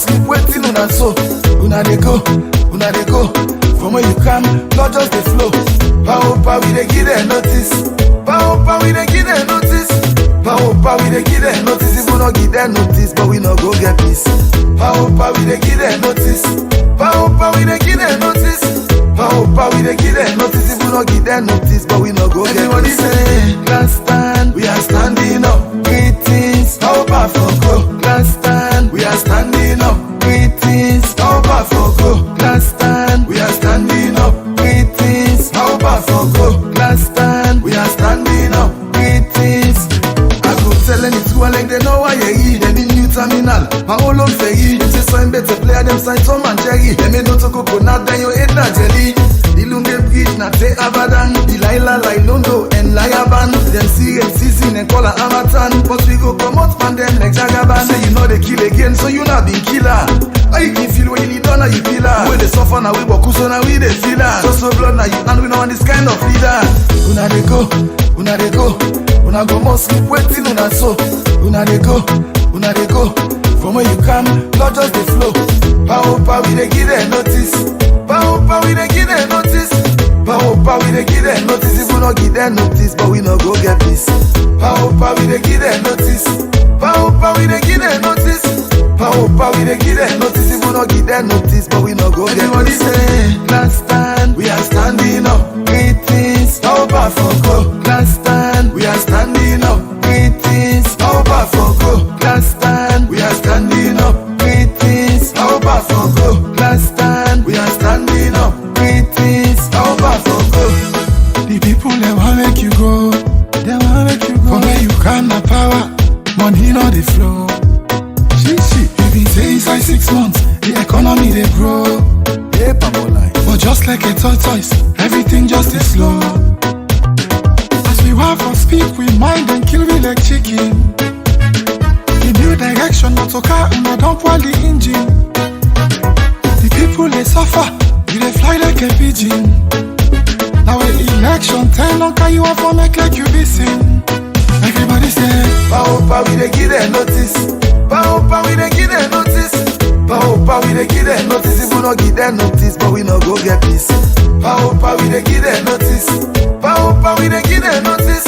must keep waiting on and so. Una dey go. From where you come, not just the flow. Power, we dey give them notice. Power, we dey give them notice. Power, we dey give them notice. If we not give them notice, but we not go get peace. Power, we dey give them notice. Power, we dey give them notice. Power, we dey give them notice. If we not give them notice, but we not go get peace. Everybody say, last stand, we are standing up. Greetings, power for go. Last stand, we are standing up. Greetings, power for go. Last stand, we are standing up. Greetings, power for go. Last stand, we are standing up. Greetings. I go tell any two like they know why you eat. Any new terminal, my whole own fairy. Say sign better player, them sign Tom and Jerry. They may not to coconut, then you eat that jelly. The Lunge Bridge, not say Abadan. Delilah, like Londo, and Liaban. Them see and season and call a Amatan. But we go promote man them like Jagaban. Say you know they kill again, so you not been killer. I can feel when you need done, you feel her. When they suffer now, we walk, so now we they feel her. So blood now, you and we know this kind of leader. Una they go. Una go must keep waiting on and so. Una they go. From where you come, not just the flow. Power, we they give them notice. Power, we they give them notice. Power, we they give them notice. If we not give them notice, but we not go get peace. Power, we they give them notice. Power, we they give them notice. Power, we dey give them notice. If we not give them notice, but we not go get everybody say, last stand, we are standing up. Greetings, power for go. Last stand, we are standing up. Greetings, power for go. Last stand, we are standing up. Greetings, power for go. Last stand, we are standing up. Greetings, power for go. The people they want make you go. They want make you go. From where you come, na power, money not the flow. Been say inside 6 months, the economy they grow. But just like a tortoise, everything just is slow. As we walk or speak, we mind and kill we like chicken. The new direction, not to car and not dump while the engine. The people they suffer, we they fly like a pigeon. Now the election, 10 long can you up for make like you be seen. Everybody say, power, we they give them notice. Power, we dey give them notice. Power, we dey give them notice. If we not give them notice, but we not go get peace. Power, we dey give them notice. Power, we dey give them notice.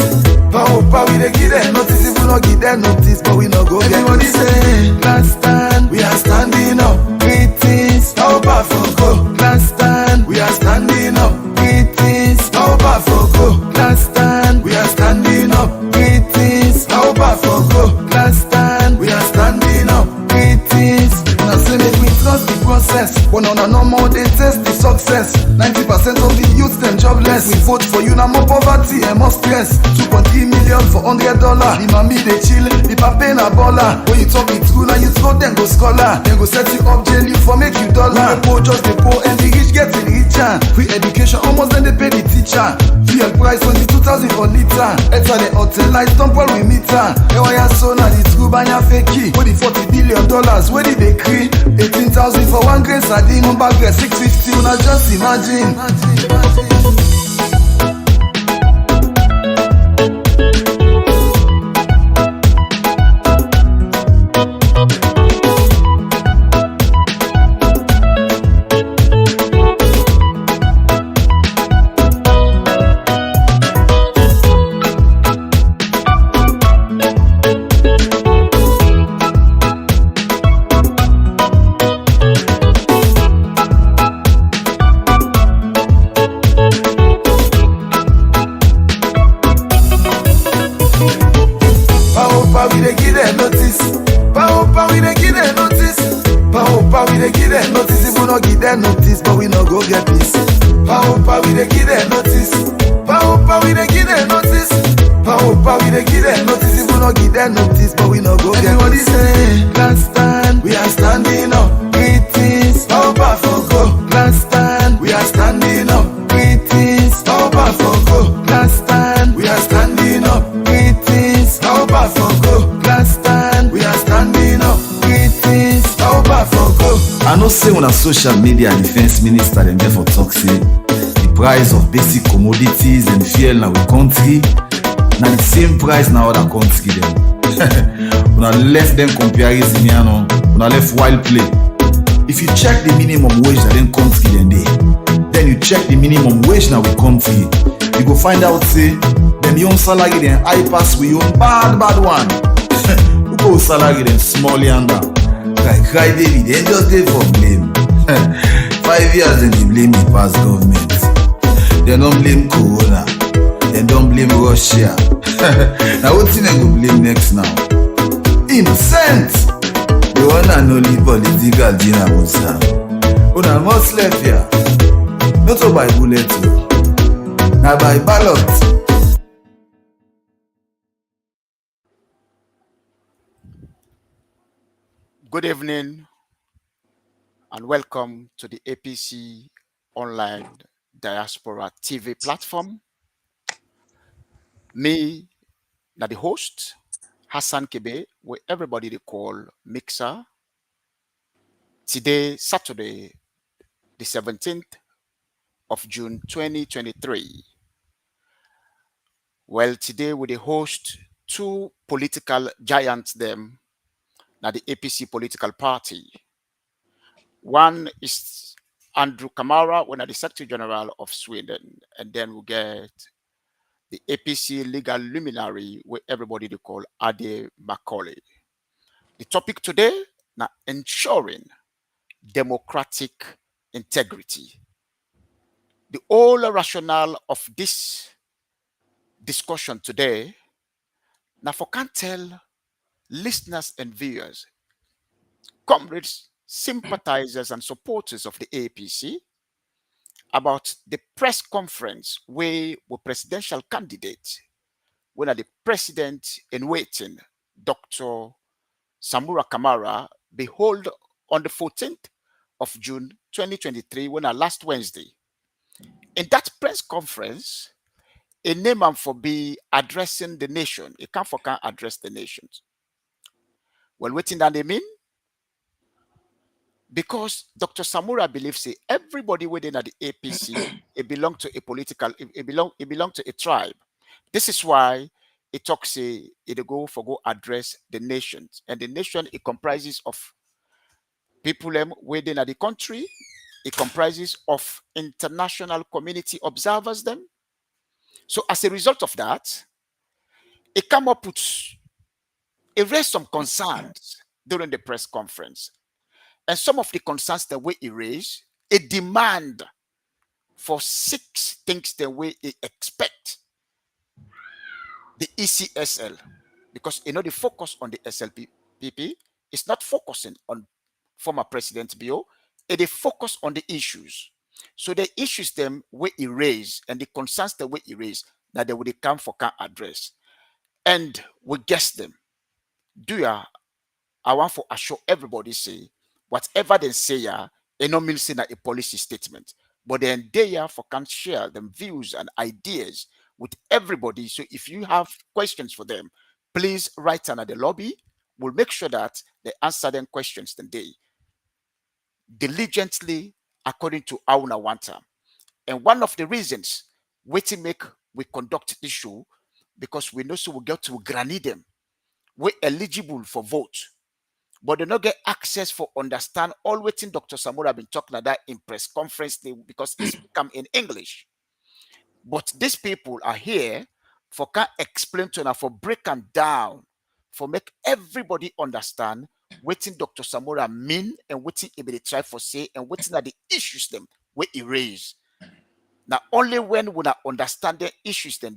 Power, we dey give them notice. If we not give them notice, but we not go get peace. Everybody say, last stand, we are standing up. Greetings, power for go. Last stand, we are standing up. Greetings, power for go. Last stand, we are standing up. Greetings, power for go. Last stand, we are standing up. Greetings. Now say make we trust the process. But on a normal they test the success. 90% of the youth them jobless. We vote for you now more poverty and more stress. 2.3 million for $100. The mommy they chill, the papa na baller. When you talk it through now you throw them go scholar. Then go set you up jail you for make you dollar. The poor just the poor and the rich getting richer. Free education almost then they pay the teacher. Fuel price 22,000 for liter. Enter the hotel light dump while we meter. Ewaya so now the true banya fake. What the $40 billion, where did they create? 18,000 for 1 grain sardine. Number grade 650, now just imagine. Power, we dey give them notice. Power, we dey give them notice. Power, we dey give them notice. If we not give them notice, but we not go get peace. Power, we dey give them notice. Power, we dey give them notice. Power, we dey give them notice. If we not give them notice, but we not go get peace. Everybody say, last stand, we are standing up. Greetings, power for go. Last stand, we are standing up. Greetings, power for go. Last stand, we are standing up. Greetings, power for go. Last stand, we are standing up. Greetings, power for go. I know say on a social media defense minister them therefore talk say the price of basic commodities and fuel in our country Now the same price now other country them. When I left them comparison, when I left wild play. If you check the minimum wage that them country then you check the minimum wage now we country, you go find out say them young salary then high pass we own bad one. We go salary then small younger. Like cry David, they just dey for blame. 5 years then they blame the past government. They don't blame Corona. They don't blame Russia. Now what thing they go blame next now? Innocent. The one and only political dinner Musa. Una must left here. Not so by bullet. Now by ballot. Good evening and welcome to the APC Online Diaspora TV platform. Me, now the host, Hassan Kebe, where everybody they call Mixer. Today, Saturday, the 17th of June 2023. Well, today we the host two political giants them, now the APC political party. One is Andrew Kamara, one of the Secretary General of Sweden, and then we get the APC legal luminary, where everybody they call Ade Macaulay. The topic today, now ensuring democratic integrity. The whole rationale of this discussion today, now for can tell listeners and viewers, comrades, sympathizers and supporters of the APC about the press conference where the presidential candidate, when the president in waiting, Dr. Samura Kamara, behold on the 14th of June 2023, when last Wednesday. In that press conference, a name for be addressing the nation. A can address the nations. Well, waiting that they mean? Because Dr. Samura believes say everybody within the APC it belong to a political, it belong to a tribe. This is why it talks it go address the nations. And the nation it comprises of people within the country, it comprises of international community observers them. So as a result of that, it come up with it raised some concerns during the press conference. And some of the concerns that we erase, a demand for 6 things that we expect the ECSL, because the focus on the SLPP is not focusing on former President Bio, it focus on the issues. So the issues them we erase and the concerns that we erase that they would come for can address. And we guess them. I want to assure everybody say whatever they say, it not mean say a policy statement, but then they are for can share them views and ideas with everybody. So if you have questions for them, please write under the lobby. We'll make sure that they answer them questions today diligently according to our want them. And one of the reasons we conduct this show because we know so we get to granny them. We're eligible for vote. But they not get access for understand all waiting Dr. Samura been talking about in press conference because it's become in English. But these people are here for can explain to them, for break them down, for make everybody understand what Dr. Samura mean and what he try for say and what are the issues them we erase. Now only when we understand the issues then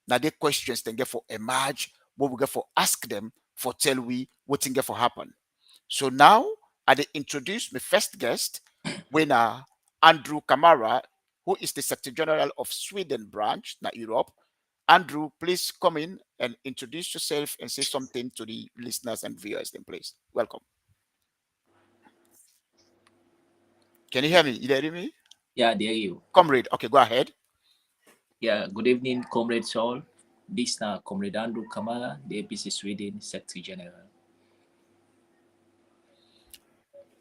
now the questions then get for emerge, what we get for ask them for tell we what thing get for happen. So now I introduce my first guest, when Andrew Kamara, who is the Secretary General of Sweden branch, not Europe. Andrew, please come in and introduce yourself and say something to the listeners and viewers then please. Welcome. Can you hear me? You hear me? Yeah, there you. Comrade, okay, go ahead. Yeah, good evening, comrades all. This is Comrade Andrew Kamara, the APC Sweden Secretary General.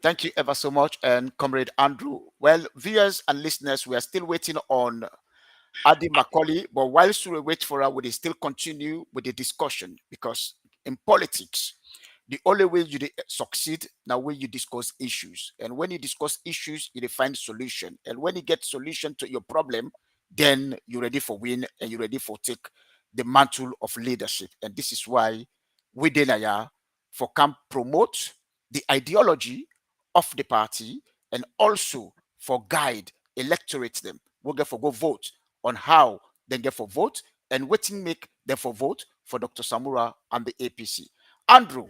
Thank you ever so much, and Comrade Andrew. Well, viewers and listeners, we are still waiting on Adi Macaulay, but whilst we wait for her, we still continue with the discussion, because in politics, the only way you succeed now when you discuss issues. And when you discuss issues, you find solution. And when you get solution to your problem, then you're ready for win and you're ready for take the mantle of leadership. And this is why we Denaya for can promote the ideology of the party and also for guide electorate them. We'll get for go vote on how they get for vote and waiting make them for vote for Dr. Samura and the APC. Andrew,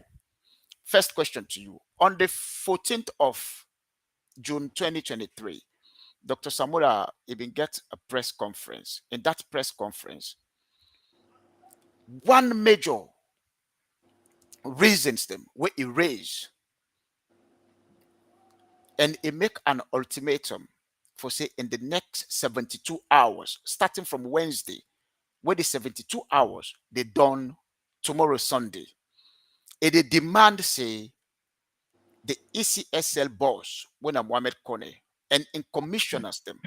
first question to you. On the 14th of June 2023, Dr. Samura even get a press conference. In that press conference, one major reasons them where he raise and he make an ultimatum for say in the next 72 hours, starting from Wednesday, where the 72 hours they done tomorrow Sunday. And they demand say the ECSL boss, when I'm Mohamed Kone, and in commissioners them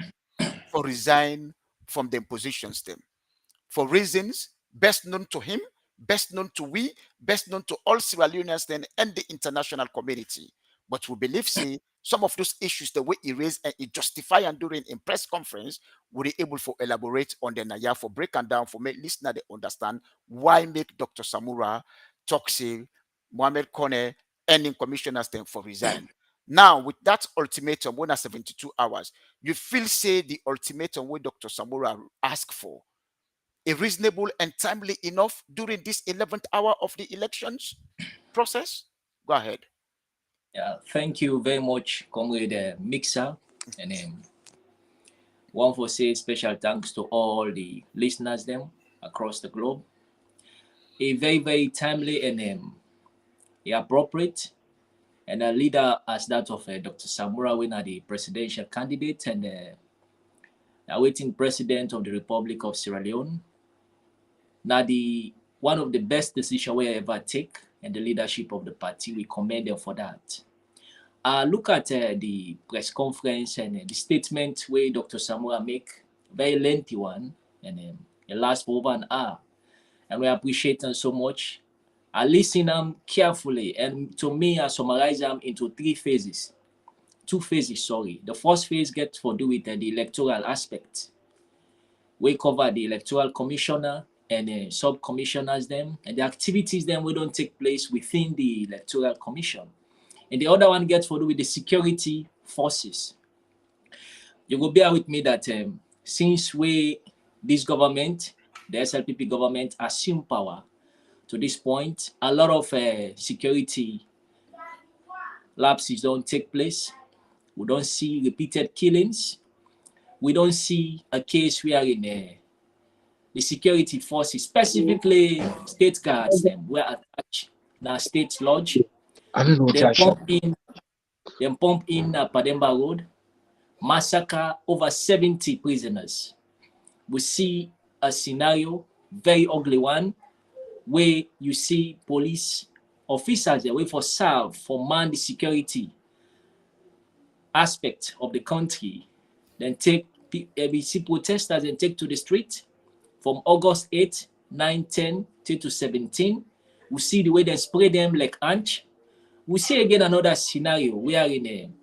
for resign from their positions them for reasons best known to him, best known to we, best known to all Sierra Leoneans then and the international community. But we believe see some of those issues the way he raised and he justify and during in press conference were they able to elaborate on the Naya for break and down for make listener they understand why make Dr. Samura talk say Mohamed Kone and in commissioners then for resign. Now, with that ultimatum, 172 hours, you feel say the ultimatum where Dr. Samura asked for a reasonable and timely enough during this 11th hour of the elections process? Go ahead. Yeah, thank you very much, Comrade Mixer. And one for say special thanks to all the listeners them across the globe. A very, very timely and appropriate and a leader as that of Dr. Samura Wina, the presidential candidate and awaiting president of the Republic of Sierra Leone. Now, the one of the best decisions we ever take, and the leadership of the party, we commend them for that. Look at the press conference and the statement where Dr. Samura make, very lengthy one, and it lasts for over an hour. And we appreciate them so much. I listen them carefully, and to me, I summarize them into two phases. The first phase gets to do with the electoral aspect. We cover the electoral commissioner and sub-commissioners them, and the activities then will don't take place within the electoral commission. And the other one gets to do with the security forces. You will bear with me that since this government, the SLPP government, assumed power to this point, a lot of security lapses don't take place. We don't see repeated killings. We don't see a case where in the security forces, specifically state guards, were attached in state lodge. They pump in Pademba Road, massacre over 70 prisoners. We see a scenario, very ugly one, where you see police officers they wait for serve for man the security aspect of the country, then take ABC protesters and take to the street from August 8, 9, 10 to 17. We see the way they spray them like ants. We see again another scenario where in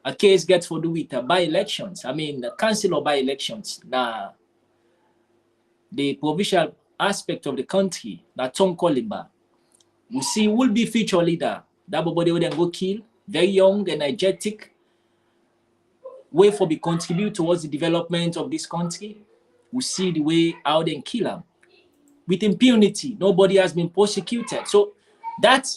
a case gets for do with by-elections. I mean, the council of by-elections. Now, the provincial aspect of the country, now Tom Kolimba. We see will be future leader. That body will then go kill, very young, energetic, way for be contribute towards the development of this country. We see the way how they kill them. With impunity, nobody has been prosecuted. So that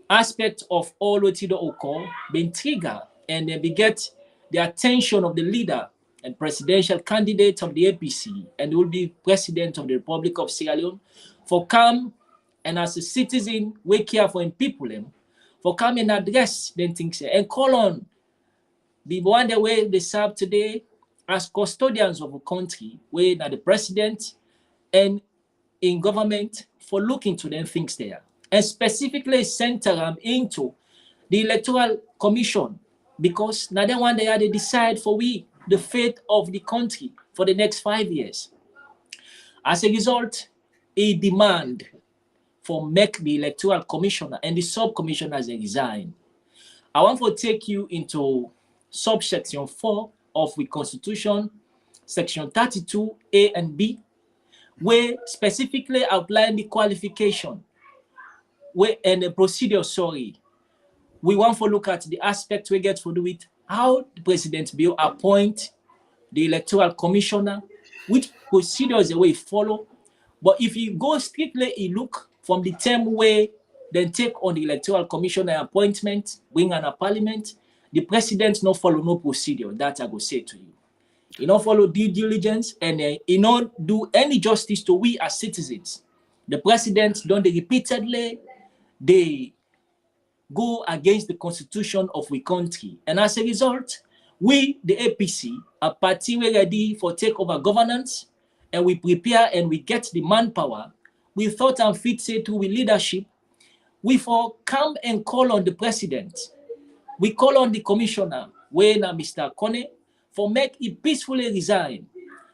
aspect of all what it occur been triggered and they beget the attention of the leader and presidential candidate of the APC and will be president of the Republic of Sierra Leone for come and as a citizen we care for him people for come and address them things and call on the one the way they serve today as custodians of a country where now the president and in government for looking to them things there and specifically center them into the electoral commission because now they want they decide for we the fate of the country for the next 5 years. As a result, a demand for make the electoral commissioner and the sub-commissioners resign. I want to take you into subsection 4 of the Constitution, section 32A and B, where specifically outline the qualification and the procedure, we want to look at the aspect we get to do with how the President will appoint the electoral commissioner, which procedures the way follow. But if you go strictly, you look from the term way, then take on the electoral commissioner appointment, bring on a parliament, the President no follow no procedure. That I will say to you. You don't follow due diligence and you don't do any justice to we as citizens. The President don't repeatedly, they go against the constitution of the country. And as a result, we, the APC, are party ready for takeover governance, and we prepare and we get the manpower. We thought and fit say to we leadership, we for come and call on the President. We call on the commissioner, when Mr. Kone, for make it peacefully resign.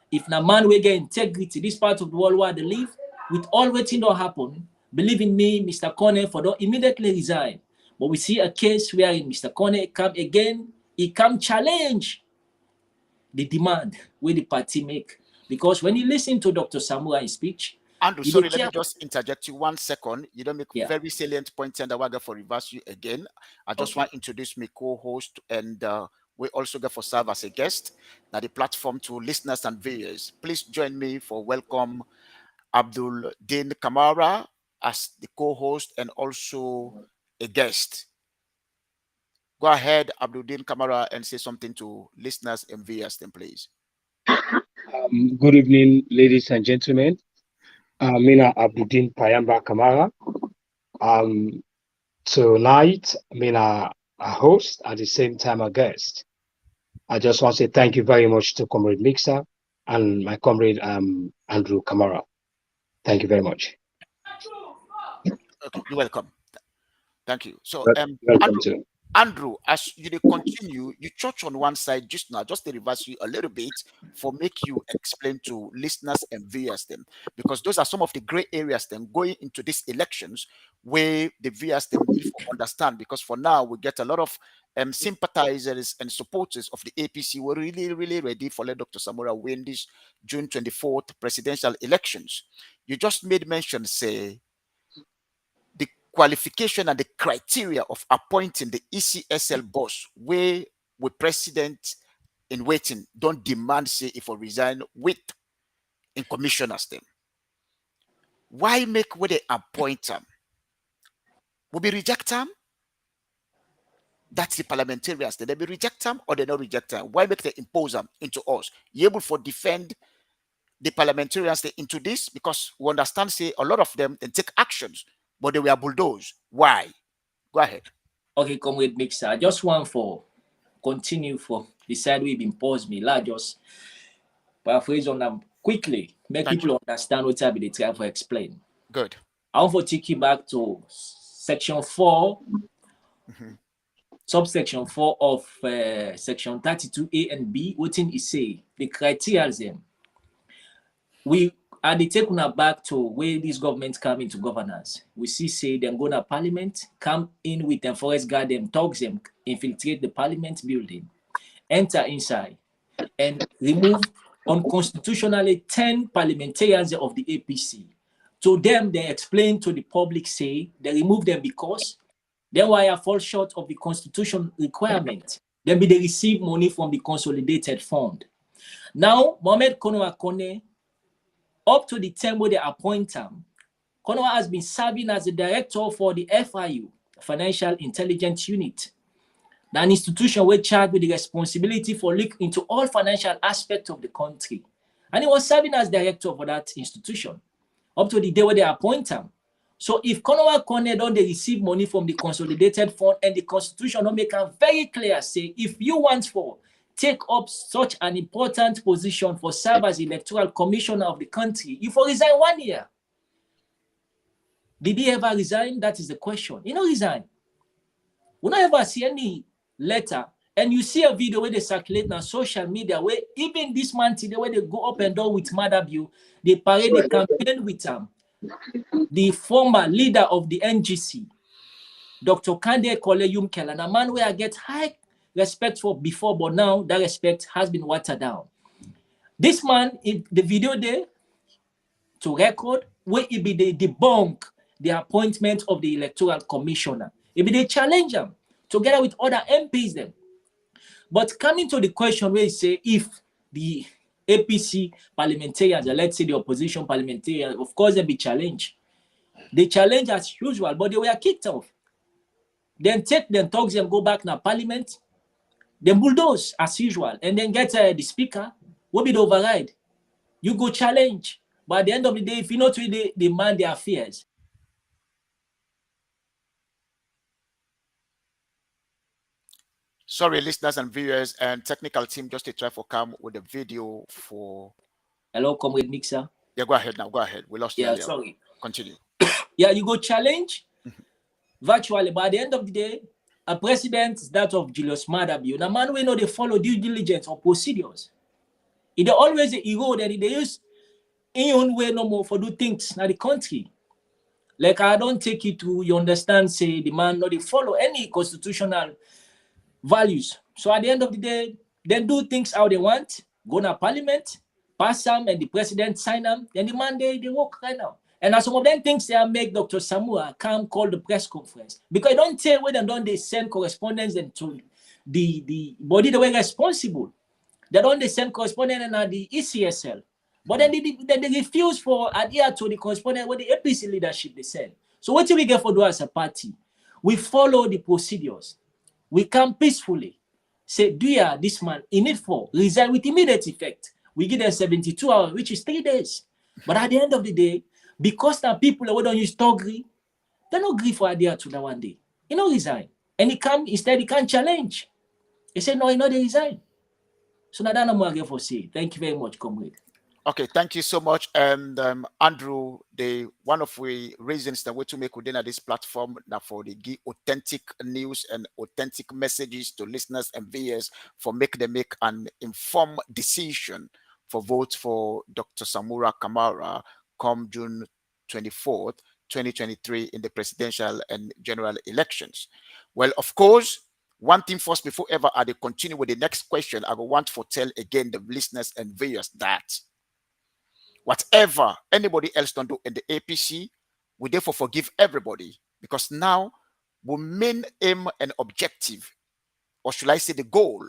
If na man we get integrity, this part of the world where they live, with all waiting don't happen, believe in me, Mr. Kone, for don't immediately resign. But we see a case where Mr. Kone come again, he come challenge the demand where the party make. Because when you listen to Dr. Samurai's speech, Andrew, sorry, let me just interject you 1 second. You don't make very salient points, and I want to for reverse you again. I just want to introduce my co-host, and we also get for serve as a guest now the platform to listeners and viewers. Please join me for welcome Abdul Din Kamara as the co-host and also a guest. Go ahead, Abdul Din Kamara, and say something to listeners and viewers, then please. Good evening, ladies and gentlemen. Mina Abdudin Payamba Kamara. Tonight, Mina a host, at the same time a guest. I just want to say thank you very much to Comrade Mixer and my comrade Andrew Kamara. Thank you very much. Okay, you're welcome. Thank you. So, Andrew, as you continue, you touch on one side just now, just to reverse you a little bit for make you explain to listeners and viewers them, because those are some of the gray areas then going into these elections where the viewers them need to understand, because for now we get a lot of sympathizers and supporters of the APC were really ready for let Dr. Samura win this June 24th presidential elections. You just made mention, say, the qualification and the criteria of appointing the ECSL boss, where we president in waiting don't demand say if we resign with in commissioners them. Why make where they appoint them? Will be reject them? That's the parliamentarians. They be reject them or they not reject them? Why make they impose them into us? You able for defend the parliamentarians into this? Because we understand say a lot of them and take actions, but they were bulldozed. Why? Go ahead. Okay, Comrade Mixer. I just want for continue for the side we've imposed me. Like just paraphrase on them quickly. Make people understand what they try to explain. Good. I want to take you back to section 4, subsection 4 of section 32A and B. What thing is say the criteria them. We are the taking back to where these governments come into governance. We see say them go to parliament, come in with them forest guard them, talk them, infiltrate the parliament building, enter inside, and remove unconstitutionally 10 parliamentarians of the APC. To them, they explain to the public, say they remove them because they were fall short of the constitution requirement. Then they receive money from the consolidated fund. Now, Mohamed Konoa Kone, up to the time where they appoint him, Konoa has been serving as the director for the FIU, Financial Intelligence Unit, an institution where charged with the responsibility for look into all financial aspects of the country. And he was serving as director for that institution up to the day where they appoint him. So if Konoa Kone don't they receive money from the consolidated fund, and the constitution don't make it very clear, say if you want for take up such an important position for serve as electoral commissioner of the country, you for resign 1 year. Did he ever resign? That is the question. He not resign. We don't ever see any letter, And you see a video where they circulate on social media where even this man today, where they go up and down with Madabio, they parade the campaign with the former leader of the NGC, Dr. Kande Koleyum Kellan, a man where I get high respect for before, but now that respect has been watered down. This man, in the video there, to record, where it be they debunk the appointment of the electoral commissioner. It be they challenge them together with other MPs them. But coming to the question where you say if the APC parliamentarians, or let's say the opposition parliamentarians, of course they be challenged. They challenge as usual, but they were kicked off. Then take them, talk them, go back now parliament, then bulldoze as usual, and then get the speaker, will be the override. You go challenge. But at the end of the day, if you not really demand their affairs. Sorry, listeners and viewers, and technical team, just to try for come with the video for. Hello, comrade Mixer. Yeah, go ahead now. Go ahead. We lost you. Yeah, sorry. Continue. Yeah, you go challenge virtually, but at the end of the day, a president is that of Julius Madabio. The man we know they follow due diligence or procedures. It always a erode and they use in own way no more for do things in the country. Like I don't take it to you understand, say the man not they follow any constitutional values. So at the end of the day, then do things how they want, go to parliament, pass them, and the president sign them, then the man they work right now. And as some of them things they make Dr. Samura come call the press conference. Because I don't tell where they send correspondence and to the body they were responsible. They don't send correspondence and the ECSL. But then they refuse for adhere to the correspondence with the APC leadership they send. So what do we get for do as a party? We follow the procedures. We come peacefully. Say, do ya, this man, in it for resign with immediate effect. We give them 72 hours, which is 3 days. But at the end of the day, because the people who don't use to agree, they don't agree for adhere to that one day. He don't resign. And instead he can't challenge. He said, no, he not resign. So now that's what I'm for say. Thank you very much, comrade. Okay, thank you so much. And Andrew, one of the reasons that we to make within this platform now for the give authentic news and authentic messages to listeners and viewers for make an informed decision for vote for Dr. Samura Kamara come June 24th, 2023 in the presidential and general elections. Well, of course, one thing first, before ever I continue with the next question, I will want to tell again the listeners and viewers that whatever anybody else don't do in the APC, we therefore forgive everybody, because now we main aim and objective, or should I say the goal,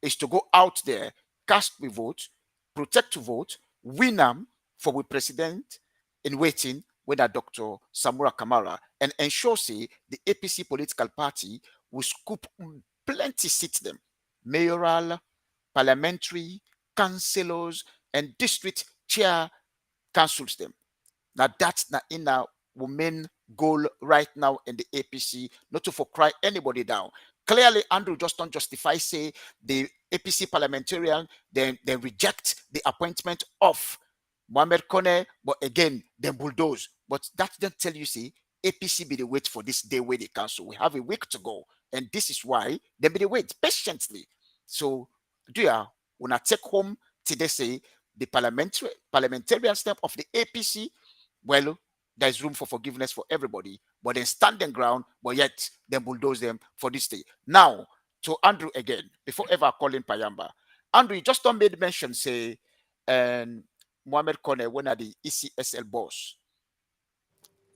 is to go out there, cast the vote, protect to vote, win them for the president in waiting with Dr. Samura Kamara, and ensure say the APC political party will scoop plenty seats them, mayoral, parliamentary, councillors, and district chair councils them. Now that's not in our main goal right now in the APC, not to for cry anybody down. Clearly, Andrew just don't justify say the APC parliamentarian then reject the appointment of Mohamed Kone, but again, then bulldoze. But that don't tell you, see, APC be the wait for this day where the council. We have a week to go, and this is why they be the wait patiently. So, do you when I take home today say the parliamentarian step of the APC, well, there's room for forgiveness for everybody, but then standing ground, but yet then bulldoze them for this day. Now, to Andrew again, before ever calling Payamba. Andrew, you just don't made mention, say, and Mohamed Kone, when at the ECSL boss,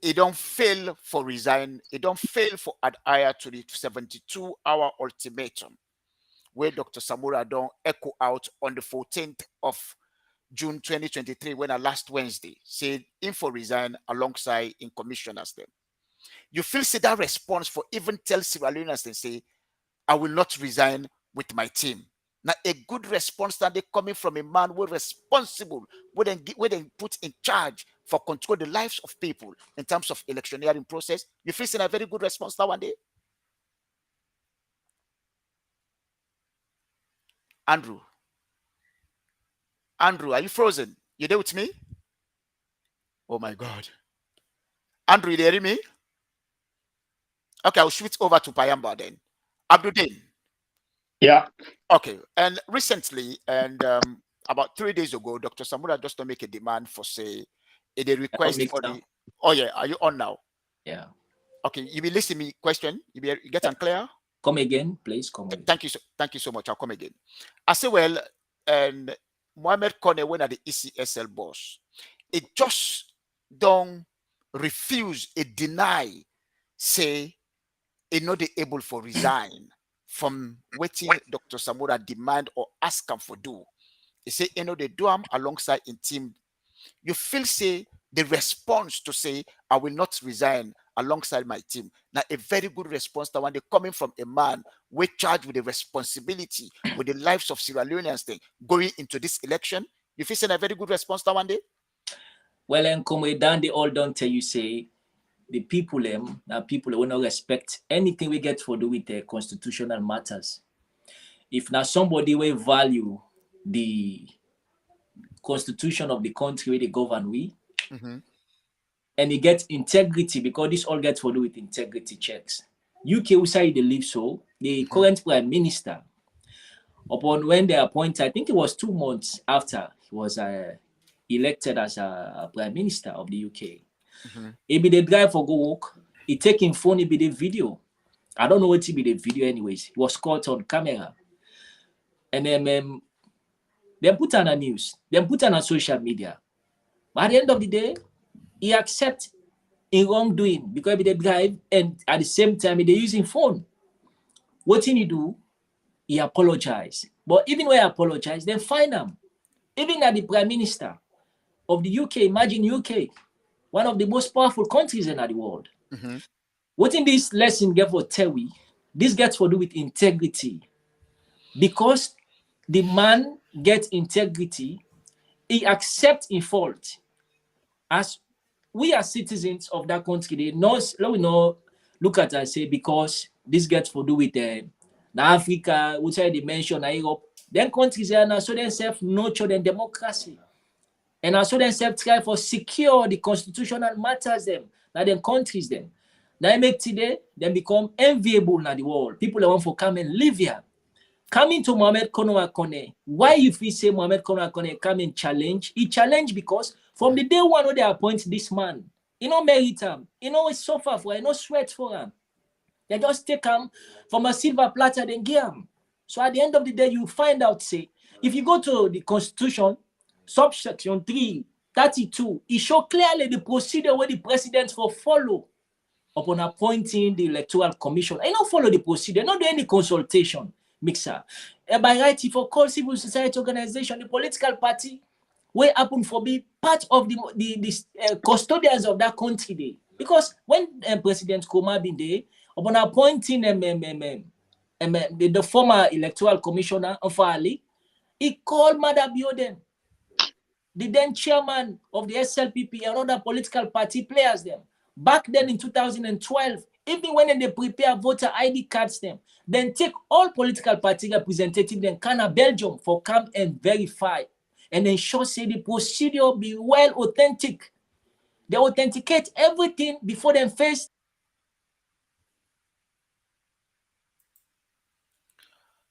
it don't fail for resign, it don't fail for adhere to the 72-hour ultimatum, where Dr. Samura don't echo out on the 14th of June 2023, when last Wednesday said in for resign alongside in commissioners them. You feel see that response for even tell Sierra Leoneans and say, I will not resign with my team. Now a good response that they coming from a man who responsible, who then put in charge for control the lives of people in terms of electioneering process. You feel see a very good response that one day. Andrew, are you frozen? You there with me? Oh my God. Andrew, you hearing me? Okay, I'll switch over to Payamba then. Abdudin. Yeah. Okay. And recently, and about 3 days ago, Dr. Samura just to make a demand for, say, a request for Mixer. the. Oh yeah, are you on now? Yeah. Okay, you be listening me question. You get unclear. Come again, please. Come with. Thank you so much. I'll come again. I say, well, and Mohamed Kone when at the ECSL boss, it just don't refuse, it deny, say, it not able for resign from waiting Dr. Samura demand or ask him for do. He say, they do them alongside in team. You feel say the response to say, I will not resign alongside my team. Now, a very good response that when they coming from a man we charged with the responsibility with the lives of Sierra Leoneans thing going into this election. You feel say a very good response that one day? Well, and come down, they all don't tell you, say, the people, people will not respect anything we get for do with the constitutional matters. If now somebody will value the constitution of the country where they govern we, and they get integrity, because this all gets for do with integrity checks. UK will say they live so. The current prime minister, upon when they appointed, I think it was 2 months after he was elected as a prime minister of the UK. He be the drive for go work. He taking phone, he be the video. I don't know what he be the video anyways. He was caught on camera. And then they put on the news. They put on social media. But at the end of the day, he accept in wrongdoing because he be the drive, and at the same time, he using phone. What did he do? He apologized. But even when he apologized, they find him. Even at the prime minister of the UK, imagine UK, one of the most powerful countries in the world. What in this lesson get for Terry? This gets to do with integrity. Because the man gets integrity, he accepts in fault. As we are citizens of that country, they know, we know, look at us, say, because this gets to do with the Africa, which I mentioned, Europe, then countries are now so themselves nurture their democracy. And also themselves try for secure the constitutional matters them, that them countries them. Now make today, them become enviable in the world. People want to come and live here. Coming to Mohamed Kono Akone, why if we say Mohamed Kono Akone come and challenge? He challenged because from the day one when they appoint this man, he no merit him, he no suffer for, he no sweat for him. They just take him from a silver platter and give him. So at the end of the day, you find out, say, if you go to the Constitution, subsection 332, it shows clearly the procedure where the president will follow upon appointing the electoral commission. I don't follow the procedure, not do any consultation, mixer. And by right, if you call civil society organization, the political party will happen for be part of the custodians of that country day. Because when President Koma been there, upon appointing the former electoral commissioner of Ali, he called Mada Bioden, the then chairman of the SLPP and other political party players them. Back then in 2012, even when they prepare voter ID cards them, then take all political party representatives then Canada, Belgium for come and verify and ensure say the procedure be well authentic. They authenticate everything before them face.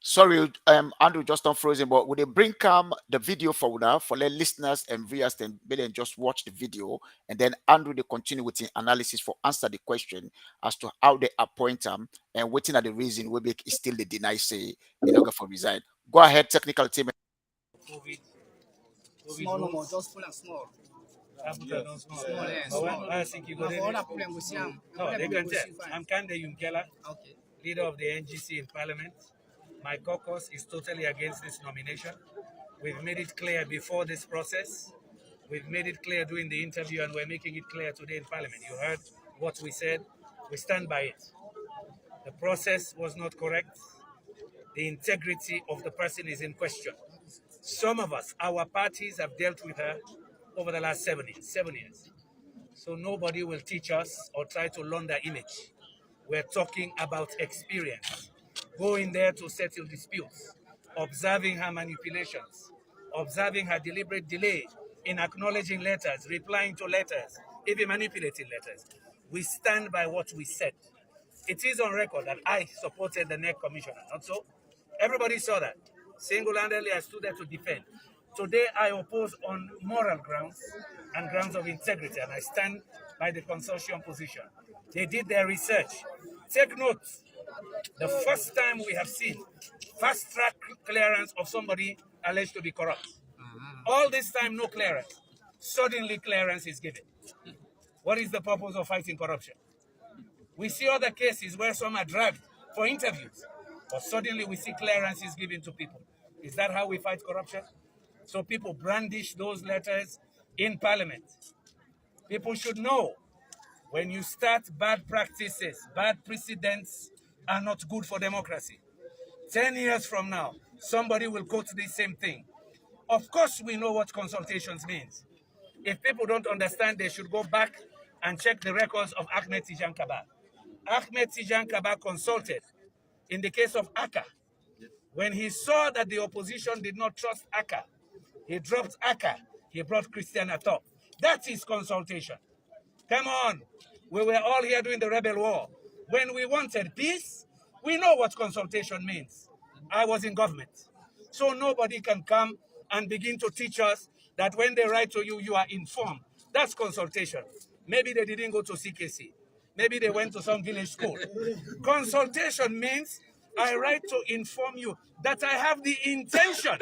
Sorry, Andrew just unfrozen, but would they bring the video for now for the listeners and viewers and then just watch the video, and then Andrew they continue with the analysis for answer the question as to how they appoint them and waiting at the reason will be still they deny say they don't go for resign. Go ahead, technical team. Small no more, just full and small. I think you got it. No, they can tell. I'm Kande Yumkela, leader of the NGC in Parliament. My caucus is totally against this nomination. We've made it clear before this process. We've made it clear during the interview, and we're making it clear today in Parliament. You heard what we said. We stand by it. The process was not correct. The integrity of the person is in question. Some of us, our parties have dealt with her over the last 7 years. So nobody will teach us or try to launder image. We're talking about experience. Going there to settle disputes, observing her manipulations, observing her deliberate delay in acknowledging letters, replying to letters, even manipulating letters. We stand by what we said. It is on record that I supported the NEC commissioner, not so? Everybody saw that. Single-handedly, I stood there to defend. Today, I oppose on moral grounds and grounds of integrity, and I stand by the consortium position. They did their research. Take note, the first time we have seen fast-track clearance of somebody alleged to be corrupt. All this time, no clearance. Suddenly, clearance is given. What is the purpose of fighting corruption? We see other cases where some are dragged for interviews, but suddenly we see clearances given to people. Is that how we fight corruption? So people brandish those letters in Parliament. People should know when you start bad practices, bad precedents are not good for democracy. 10 years from now, somebody will quote the same thing. Of course, we know what consultations means. If people don't understand, they should go back and check the records of Ahmed Tijan Kaba. Ahmed Tijan Kaba consulted in the case of Aka. When he saw that the opposition did not trust Aka, he dropped Aka. He brought Christian atop. That is consultation. Come on. We were all here during the rebel war. When we wanted peace, we know what consultation means. I was in government. So nobody can come and begin to teach us that when they write to you, you are informed. That's consultation. Maybe they didn't go to CKC. Maybe they went to some village school. Consultation means I write to inform you that I have the intention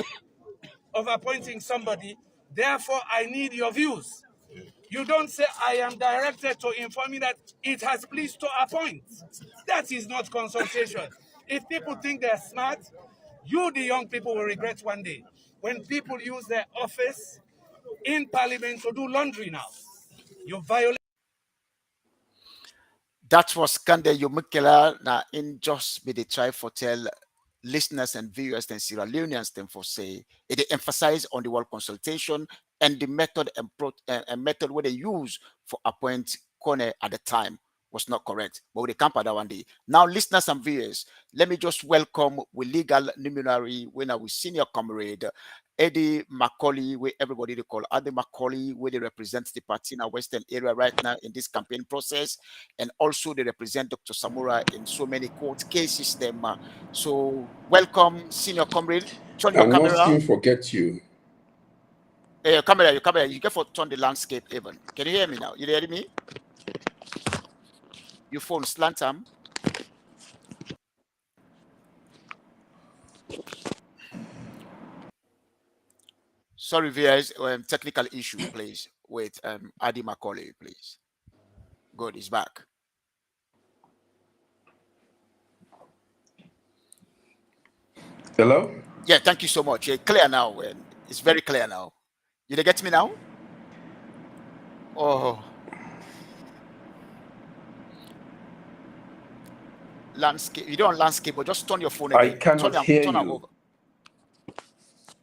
of appointing somebody. Therefore, I need your views. You don't say, I am directed to inform you that it has pleased to appoint. That is not consultation. If people think they're smart, you, the young people, will regret one day. When people use their office in Parliament to do laundry now, you violate. That was Kande Yomukela na in just be the try for tell listeners and viewers and Sierra Leoneans them for say it emphasize on the word consultation and the method and method where they use for appoint Kone at the time was not correct. But we camp that one day. Now, listeners and viewers, let me just welcome with legal luminary when our senior comrade Eddie Macaulay, where everybody they call Eddie Macaulay, where they represent the party in our Western area right now in this campaign process, and also they represent Dr. Samura in so many court cases. Them, so welcome, senior comrade. Turn your camera. One thing forget you. Hey, your camera. You get for turn the landscape even. Can you hear me now? You hear me? Your phone slant arm. Sorry, viewers, technical issue, please. With Eddie Macaulay, please. Good, he's back. Hello? Yeah, thank you so much. You're clear now. It's very clear now. You get me now? Oh. Landscape. You don't landscape, but just turn your phone again. I cannot hear you. Over.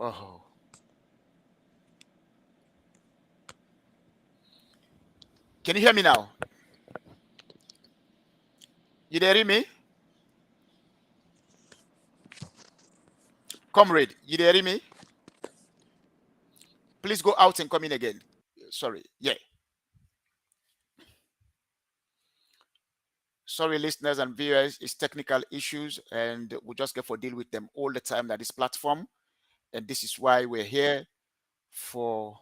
Oh. Can you hear me now? You hear me? Comrade, you hear me? Please go out and come in again. Sorry. Yeah. Sorry, listeners and viewers, it's technical issues, and we just get to deal with them all the time at this platform. And this is why we're here for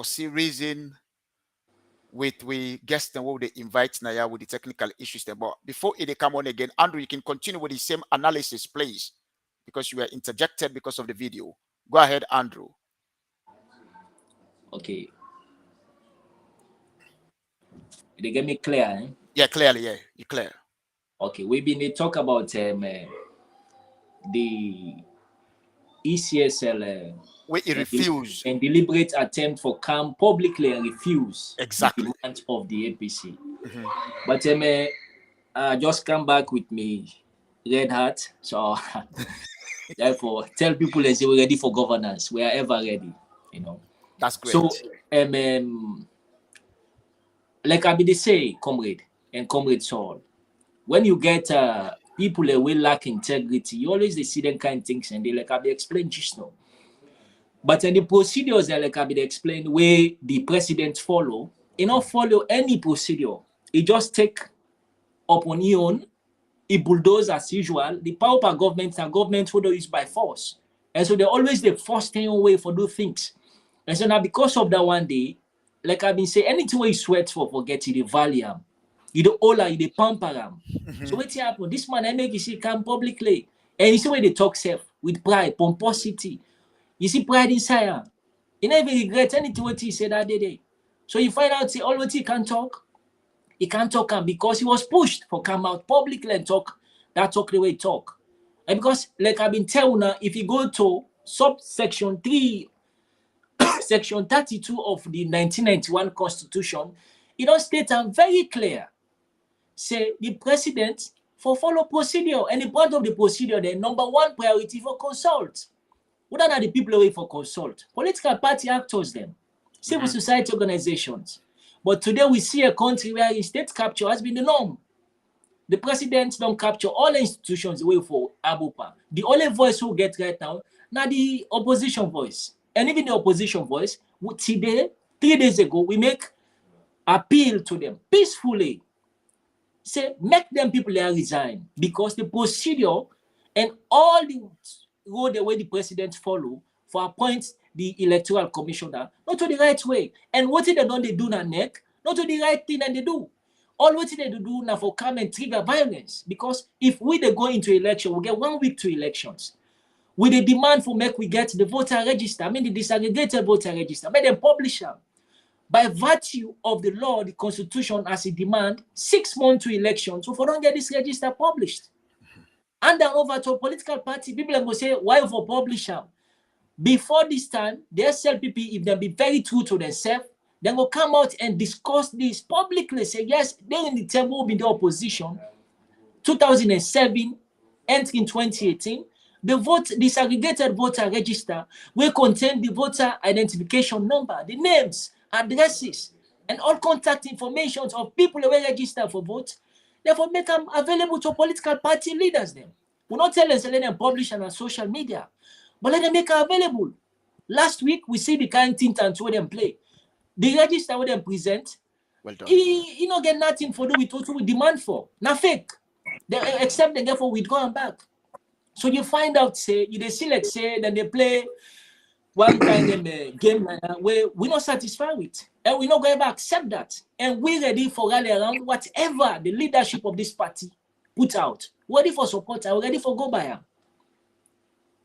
some reason with we guests and what they invite Naya with the technical issues. But before they come on again, Andrew, you can continue with the same analysis, please, because you were interjected because of the video. Go ahead, Andrew. Okay. They get me clear, eh? Yeah, clearly, yeah, you're clear. Okay, we've been talk about the ECSL where he refused and deliberate attempt for come publicly and refuse exactly the demand of the APC. But just come back with me red hat, so therefore tell people and say we're ready for governance. We are ever ready, you know. That's great. So like I be say, comrade and comrade Saul, when you get people that will lack integrity, you always see them kind of things, and they like I be explained just now. But the procedures that like I be explained where the president follow, you not follow any procedure. It just take up on your own it bulldoze as usual. The power governments are governments who don't use by force. And so they're always the first thing away for those things. And so now because of that one day, like I've been saying, anything where you sweat for, forget it, the value. You the ola, you the pamper them. So what's happened? This man I make you see come publicly. And you see where they talk self with pride, pomposity. You see pride inside him. He never regret anything what he said that day. So you find out, see, all what he can talk, he can't talk because he was pushed for come out publicly and talk the way he talk. And because, like I've been telling now, if you go to subsection 3, section 32 of the 1991 Constitution, it does state very clear. Say the president for follow procedure, and the part of the procedure, the number one priority for consult. What are the people away for consult? Political party actors, them, civil society organizations. But today we see a country where state capture has been the norm. The president don't capture all the institutions away for Abupa. The only voice who get right now the opposition voice. And even the opposition voice, today, 3 days ago, we make appeal to them peacefully. Say, make them people resign because the procedure and all the road the way the president follow for appoint the electoral commissioner, not to the right way. And what they don't they do now neck, not to the right thing that they do. All what they do now for come and trigger violence. Because if we they go into election, we get 1 week to elections. With the demand for make we get the voter register, I mean the disaggregated voter register, make them publish them. By virtue of the law, the constitution as a demand, 6 months to elections, so if we don't get this register published. And then over to a political party, people are going to say, why for publish them? Before this time, the SLPP, if they be very true to themselves, they will come out and discuss this publicly. Say, yes, they're in the table in the opposition. 2007, entering 2018, the disaggregated voter register will contain the voter identification number, the names, addresses, and all contact information of people who will register for vote. Therefore, make them available to political party leaders. Them. We're not telling them, let them publish on social media, but let them make it available. Last week, we see the kind of thing and where them play. The register where them present, Well done. he not get nothing for do with what we demand for. Not fake. Except they get for withdraw and back. So you find out, say, you they select, say, then they play one kind of game where we're not satisfied with. And we're not going to accept that. And we're ready for rally around whatever the leadership of this party put out. We're ready for support. We're ready for go by.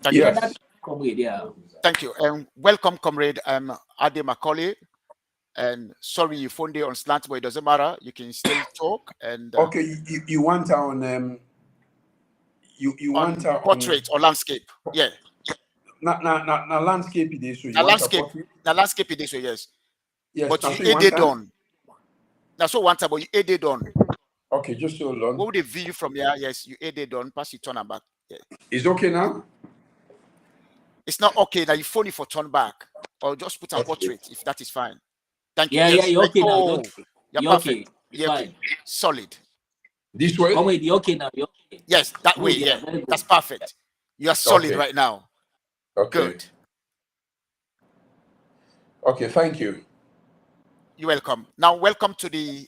Thank you. Yes. Comrade, yeah. Thank you. Welcome, comrade Ade Macaulay. And sorry you phoned on slant, but it doesn't matter. You can still talk. And okay, you want on you want on portrait or landscape? Yeah. Na landscape it is. So na landscape it is. So yes. Yes. But you added on. That's what one time, but you added on. Okay, just so long. What would the view from here? Yes, you added on. Pass it turn and back. Yeah. It's okay now. It's not okay now. You phone it for turn back, or just put a portrait if that is fine. Thank you. Yeah, yes. you're okay now. You're perfect. Okay. You're okay. Solid. This way? Comrade, you're okay now. You're okay. Yes, that way. Yeah, that's perfect. You are solid right now. Okay. Good. Okay, thank you. You're welcome. Now, welcome to the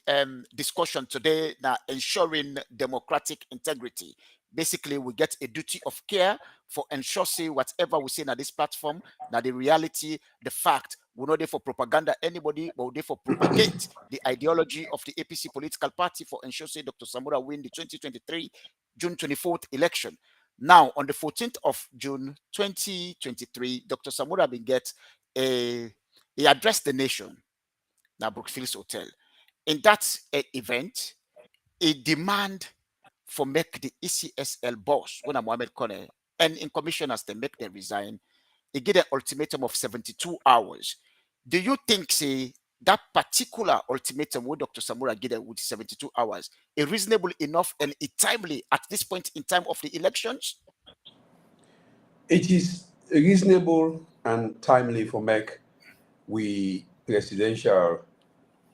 discussion today. Now, ensuring democratic integrity. Basically, we get a duty of care for ensuring whatever we say on this platform, now the reality, the fact, we're not there for propaganda anybody, but we're there for propagate the ideology of the APC political party for ensuring Dr. Samura win the 2023 June 24th election. Now, on the 14th of June 2023, Dr. Samura will get he addressed the nation, now Brookfields Hotel. In that event, a demand for make the ECSL boss, when Mohamed Kone, and in commissioners, they make them resign. He get an ultimatum of 72 hours. Do you think, say, that particular ultimatum with Dr. Samura get with 72 hours is reasonable enough and timely at this point in time of the elections? It is reasonable and timely for make we presidential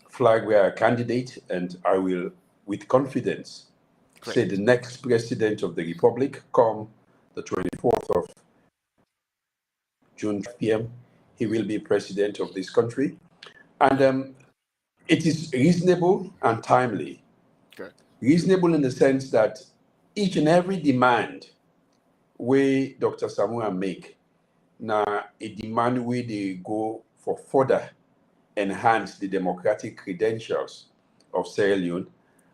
flag we are a candidate, and I will, with confidence, say the next president of the Republic come the 24th of June p.m. He will be president of this country. And it is reasonable and timely. Good. Reasonable in the sense that each and every demand where Dr. Samura make, now a demand where they go for further enhance the democratic credentials of Sierra Leone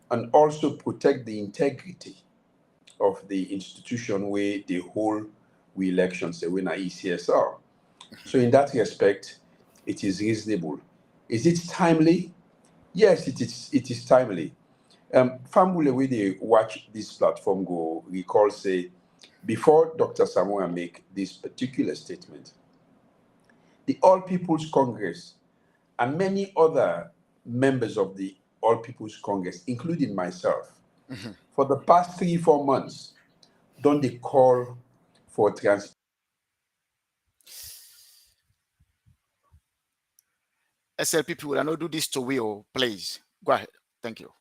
and also protect the integrity of the institution where they hold we elections, the winner ECSL. So in that respect, it is reasonable. Is it timely? Yes, it is timely. Family wey they watch this platform go recall say, before Dr. Samoa make this particular statement, the All People's Congress and many other members of the All People's Congress, including myself, for the past 3-4 months, don't they call for trans. SLP people will not do this to Will, please. Go ahead. Thank you.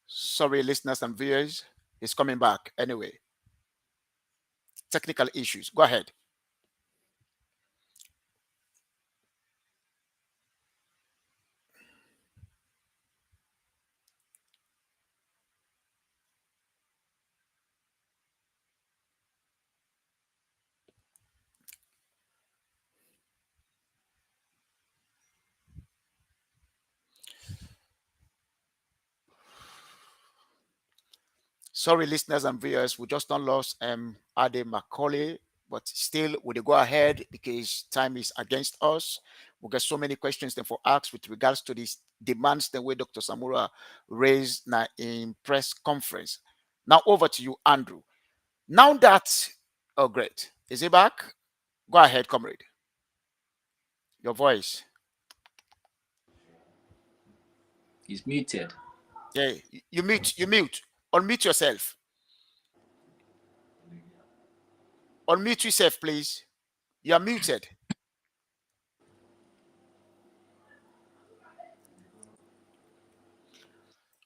Sorry, listeners and viewers. He's coming back anyway. Technical issues. Go ahead. Sorry, listeners and viewers, we just not lost Ade Macaulay, but still we go ahead because time is against us. We got so many questions then for ask with regards to these demands the way Dr. Samura raised now in press conference. Now over to you, Andrew. Now that, oh great, is he back? Go ahead, comrade. Your voice. He's muted. Yeah, you mute. Unmute yourself. Unmute yourself, please. You are muted.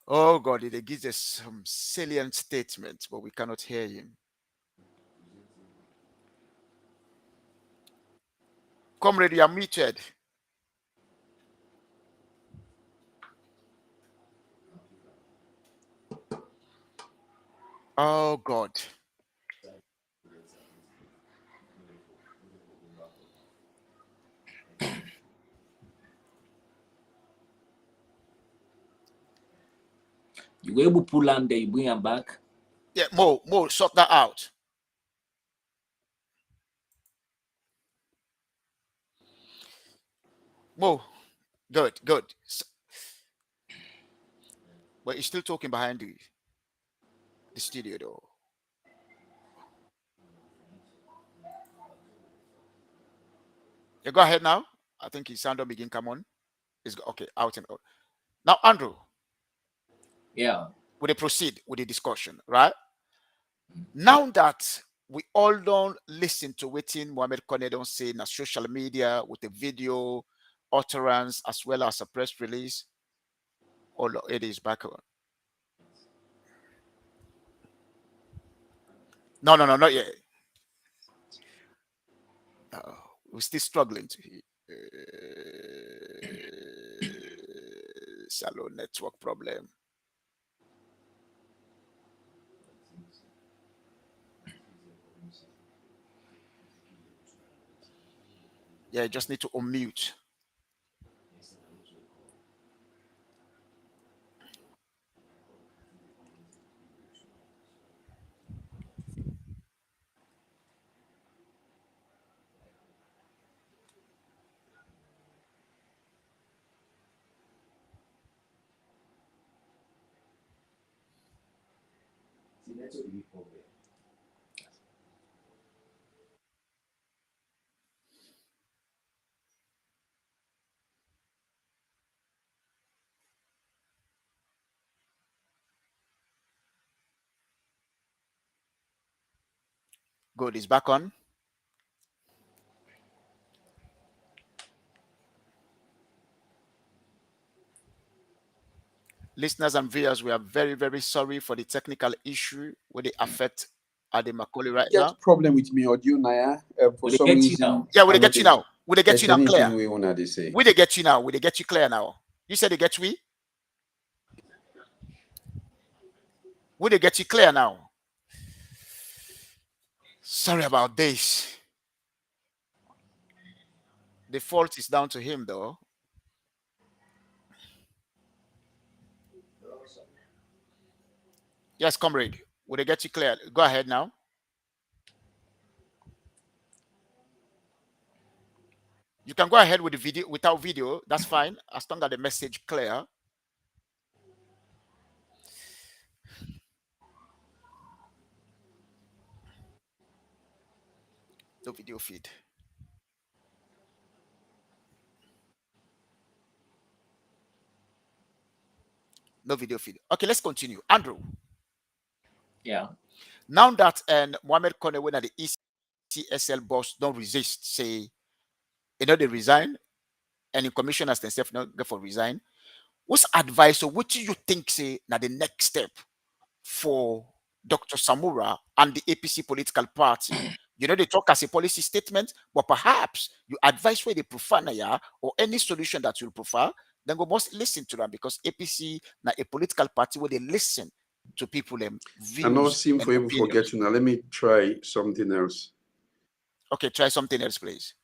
Oh God, it gives us some salient statements, but we cannot hear him. Comrade, you are muted. Oh God. You were able to pull him there, you bring him back. Yeah, Mo, sort that out. Mo, good. But he's still talking behind the studio though. Yeah, go ahead now. I think his sound will begin come on. It's okay, out and out. Now, Andrew. Yeah. Will they proceed with the discussion, right? Now that we all don't listen to what Mohamed Kone don't say in social media with a video utterance as well as a press release, all it is back on. No, not yet. We're still struggling to hear. Shallow network problem. Yeah, you just need to unmute. Good, it's back on. Listeners and viewers, we are very, very sorry for the technical issue where they affect Ade Macaulay right Get now. problem with me audio Naya for Will they some get you reason. now? Yeah, will they get you now? Will they get you now clear? Anything we wanna they say. Will they get you now? Will they get you clear now? You said they get we? Will they get you clear now? Sorry about this. The fault is down to him though. Yes, comrade. Will they get you clear? Go ahead now. You can go ahead with the video without video. That's fine, as long as the message clear. No video feed. No video feed. Okay, let's continue. Andrew. Yeah. Now that Mohamed Kone, when the ECSL boss don't resist, say, they resign, and the commissioners themselves not go for resign. What's advice or what do you think say now the next step for Dr. Samura and the APC political party? They talk as a policy statement, but perhaps you advise where they prefer or any solution that you prefer, then we must listen to them because APC now a political party where they listen to people views. I know seem for you forget you now. Let me try something else. Okay, try something else, please.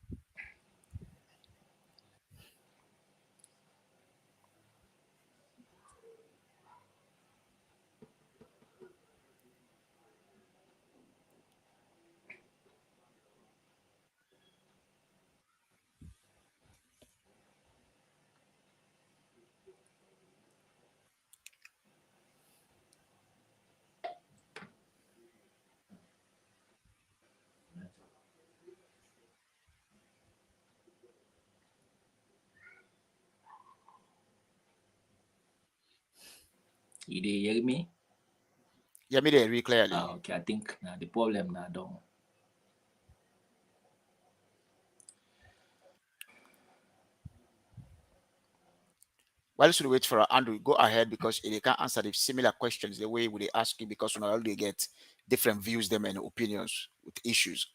You dey hear me? Yeah, me there, read clearly. Okay, I think the problem now done. While should we wait for Andrew? Go ahead because they can't answer the similar questions the way they ask you because they get different views, them and opinions with issues.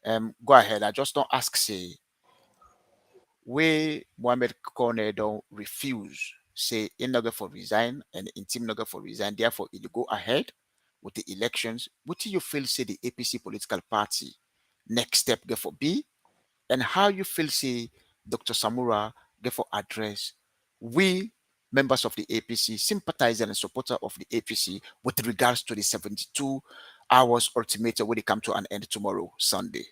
Go ahead. I just don't ask say where Mohamed Kone don't refuse say in not for resign and in team not for resign. Therefore, it go ahead with the elections. What do you feel say the APC political party next step go for B? And how you feel say Dr. Samura get for address we members of the APC, sympathizer and supporter of the APC with regards to the 72 hours ultimatum when they come to an end tomorrow, Sunday?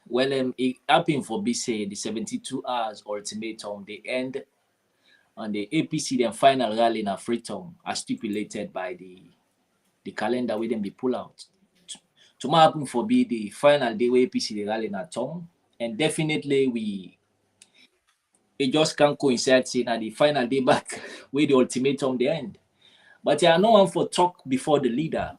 Well, it happened for BC, the 72 hours ultimatum, they end on the APC, then final rally in Freetown, as stipulated by the calendar where them be pull out. Tomorrow happen for be the final day where APC the rally in a town, and definitely it just can't coincide saying at the final day back where the ultimatum the end. But I no one for talk before the leader,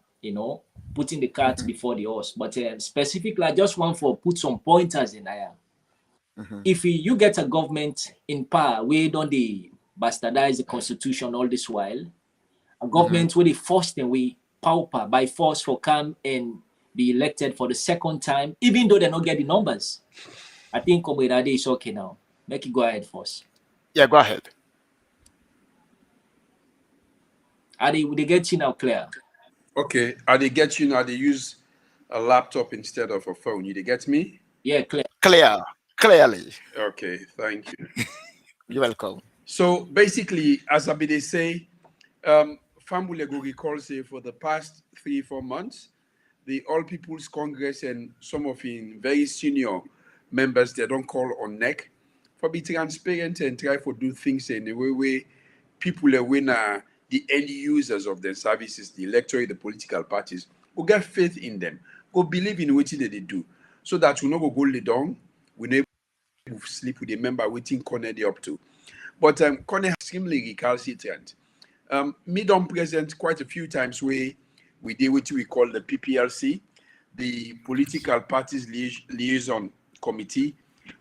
putting the cart before the horse. But specifically, I just want for put some pointers in there. If you get a government in power, where don't they bastardize the constitution all this while, a government where they force them we pauper by force for come and be elected for the second time, even though they don't get the numbers. I think Comrade is okay now. Make it go ahead first. Yeah, go ahead. They get you now clear? Okay, they get you now? They use a laptop instead of a phone. You they get me? Yeah, clear. Clearly. Okay, thank you. You're welcome. So basically, as they say, Fambule go recall say for the past 3-4 months, the All People's Congress and some of in very senior members they don't call on neck for be transparent and try for do things in a way where people are winner, the end users of their services, the electorate, the political parties, go get faith in them, go believe in what they do, so that we not go lay down, we never sleep with a member waiting Kone they up to. But Kone is extremely recalcitrant. Me don't present quite a few times where we did what we call the PPLC, the Political Parties Liaison Committee,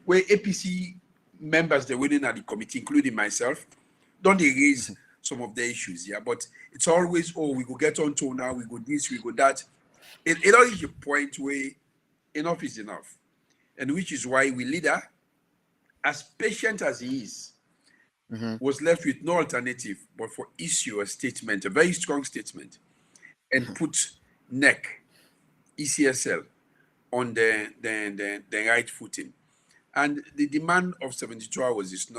where APC members they winning at the committee, including myself, don't they raise some of the issues, yeah. But it's always, oh, we go get on to now, we go this, we go that. It always a point where enough is enough. And which is why we leader, as patient as he is, was left with no alternative but for issue a statement, a very strong statement, and put NEC, ECSL on the right footing. And the demand of 72 hours is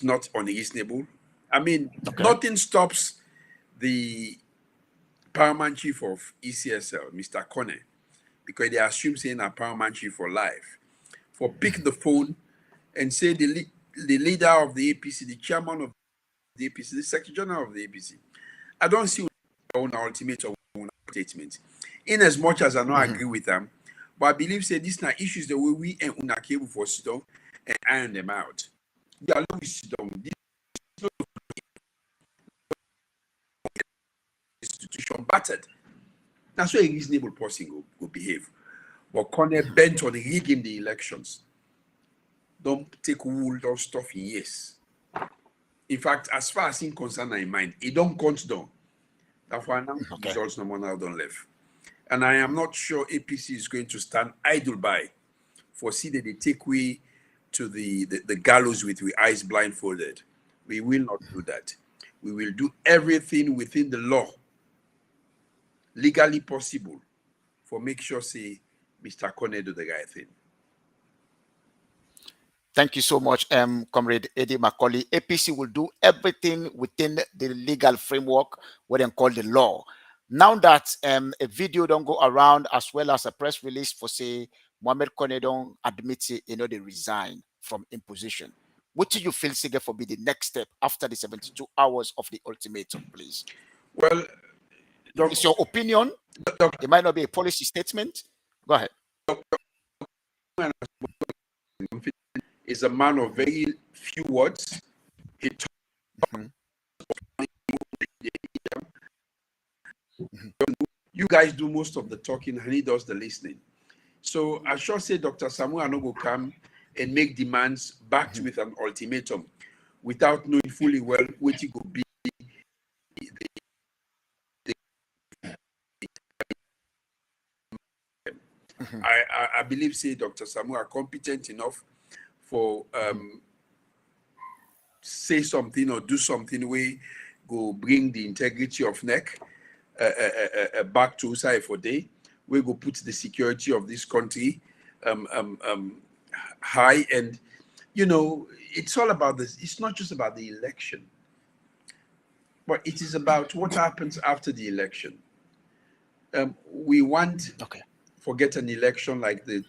not unreasonable. I mean, nothing stops the paramount chief of ECSL, Mr. Kone, because they assume saying a paramount chief for life, for pick the phone and say the leader of the APC, the chairman of the APC, the secretary general of the APC. I don't see own ultimate or own statement. In as much as I don't agree with them, but I believe say these are issues the way we and una cable for sit down and iron them out. They are always sit down. This institution battered. That's why a reasonable person will behave. But Connor bent on rigging the elections. Don't take wool, don't stuff in yes. In fact, as far as in concern in mind, it don't count down. That's why now results no more now don't left. And I am not sure APC is going to stand idle by for see that they take away to the gallows with eyes blindfolded. We will not do that. We will do everything within the law, legally possible, for make sure say Mr. Kone do the right thing. Thank you so much, Comrade Eddie Macaulay. APC will do everything within the legal framework, what they call the law. Now that a video don't go around as well as a press release for say Mohamed Kone don't admit they resign from imposition. What do you feel Sige for be the next step after the 72 hours of the ultimatum, please? Well, it's your opinion. It might not be a policy statement. Go ahead. Is a man of very few words. He You guys do most of the talking and he does the listening. So I sure say Dr. Samuel no go come and make demands backed with an ultimatum without knowing fully well what it could be. I believe say Dr. Samuel are competent enough for say something or do something where go bring the integrity of NEC back to Usai for day. We go put the security of this country high, and it's all about this. It's not just about the election, but it is about what happens after the election. We want forget an election like the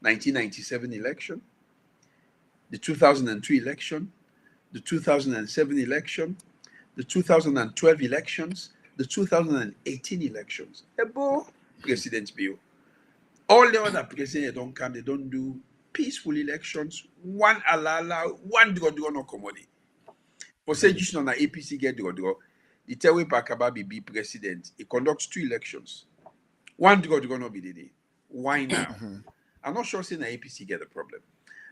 1997 election, the 2002 election, the 2007 election, the 2012 elections, the 2018 elections. President Bill. All the other presidents don't come, they don't do peaceful elections. One alala, one do no commodity. For say just on the APC get do, the Tewe Pakababi be president, he conducts 2 elections. One do not be the day. Why now? I'm not sure saying the APC get a problem.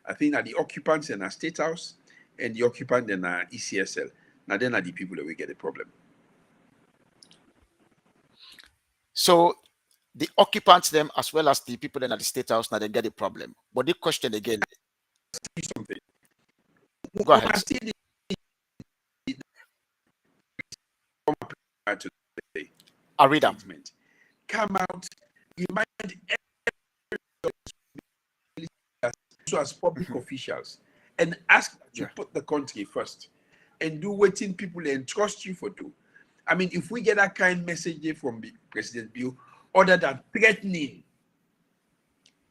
I think that the occupants in our state house and the occupant in our ECSL, now then are the people that will get a problem. So the occupants them as well as the people in the state house now they get a problem. But the question again. Something. Go ahead. I'll read them. Come out, remind as public officials and ask to put the country first and do what people entrust you for do. I mean, if we get that kind of message from President Bill, other than threatening,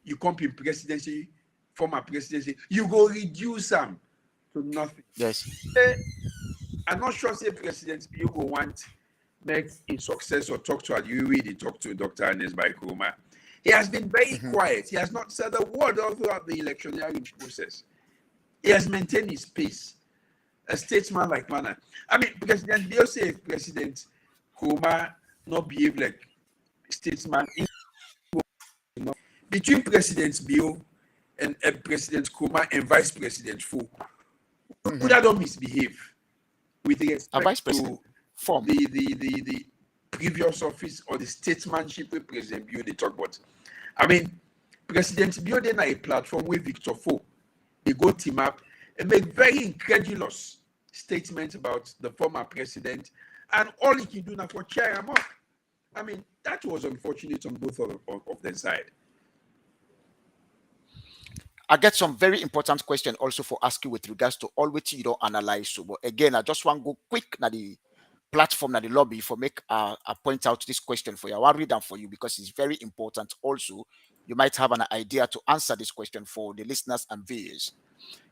you come in presidency, former presidency, you go reduce them to nothing. Yes. I'm not sure say President Bill will want make in success or talk to Aliuri, they talk to Dr. Anes Baikoma. He has been very quiet. He has not said a word all throughout the electioneering process. He has maintained his peace. A statesman like manner. I mean, President Bill say if President Kuma not behave like statesman. Between President Bill and President Kuma and Vice President Fu, That don't misbehave with A respect vice to president form. the previous office or the statesmanship with President Bio they talk about. I mean, President Bio then a platform with Victor Fo. They go team up and make very incredulous statements about the former president, and all he can do now for cheer him up. I mean, that was unfortunate on both of their side. I get some very important question also for asking with regards to all which you don't analyze. So, but again, I just want to go quick na the platform, na the lobby for make I point out this question for you. I want to read them for you because it's very important. Also, you might have an idea to answer this question for the listeners and viewers.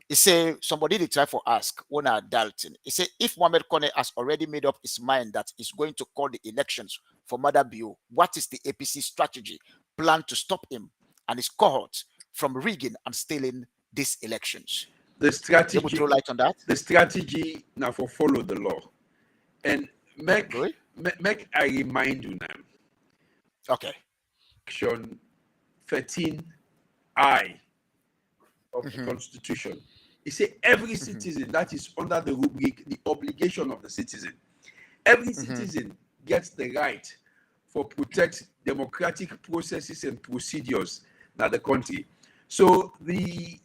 It say somebody did try for ask Ona Dalton. It say if Mohamed Kone has already made up his mind that he's going to call the elections for Mother Bio, what is the APC strategy plan to stop him and his cohort from rigging and stealing these elections? The strategy. You would throw light on that. The strategy now for follow the law, and make I remind you now. Okay. Section 13I of the Constitution. It says every citizen that is under the rubric, the obligation of the citizen. Every citizen gets the right for protect democratic processes and procedures in the country. So the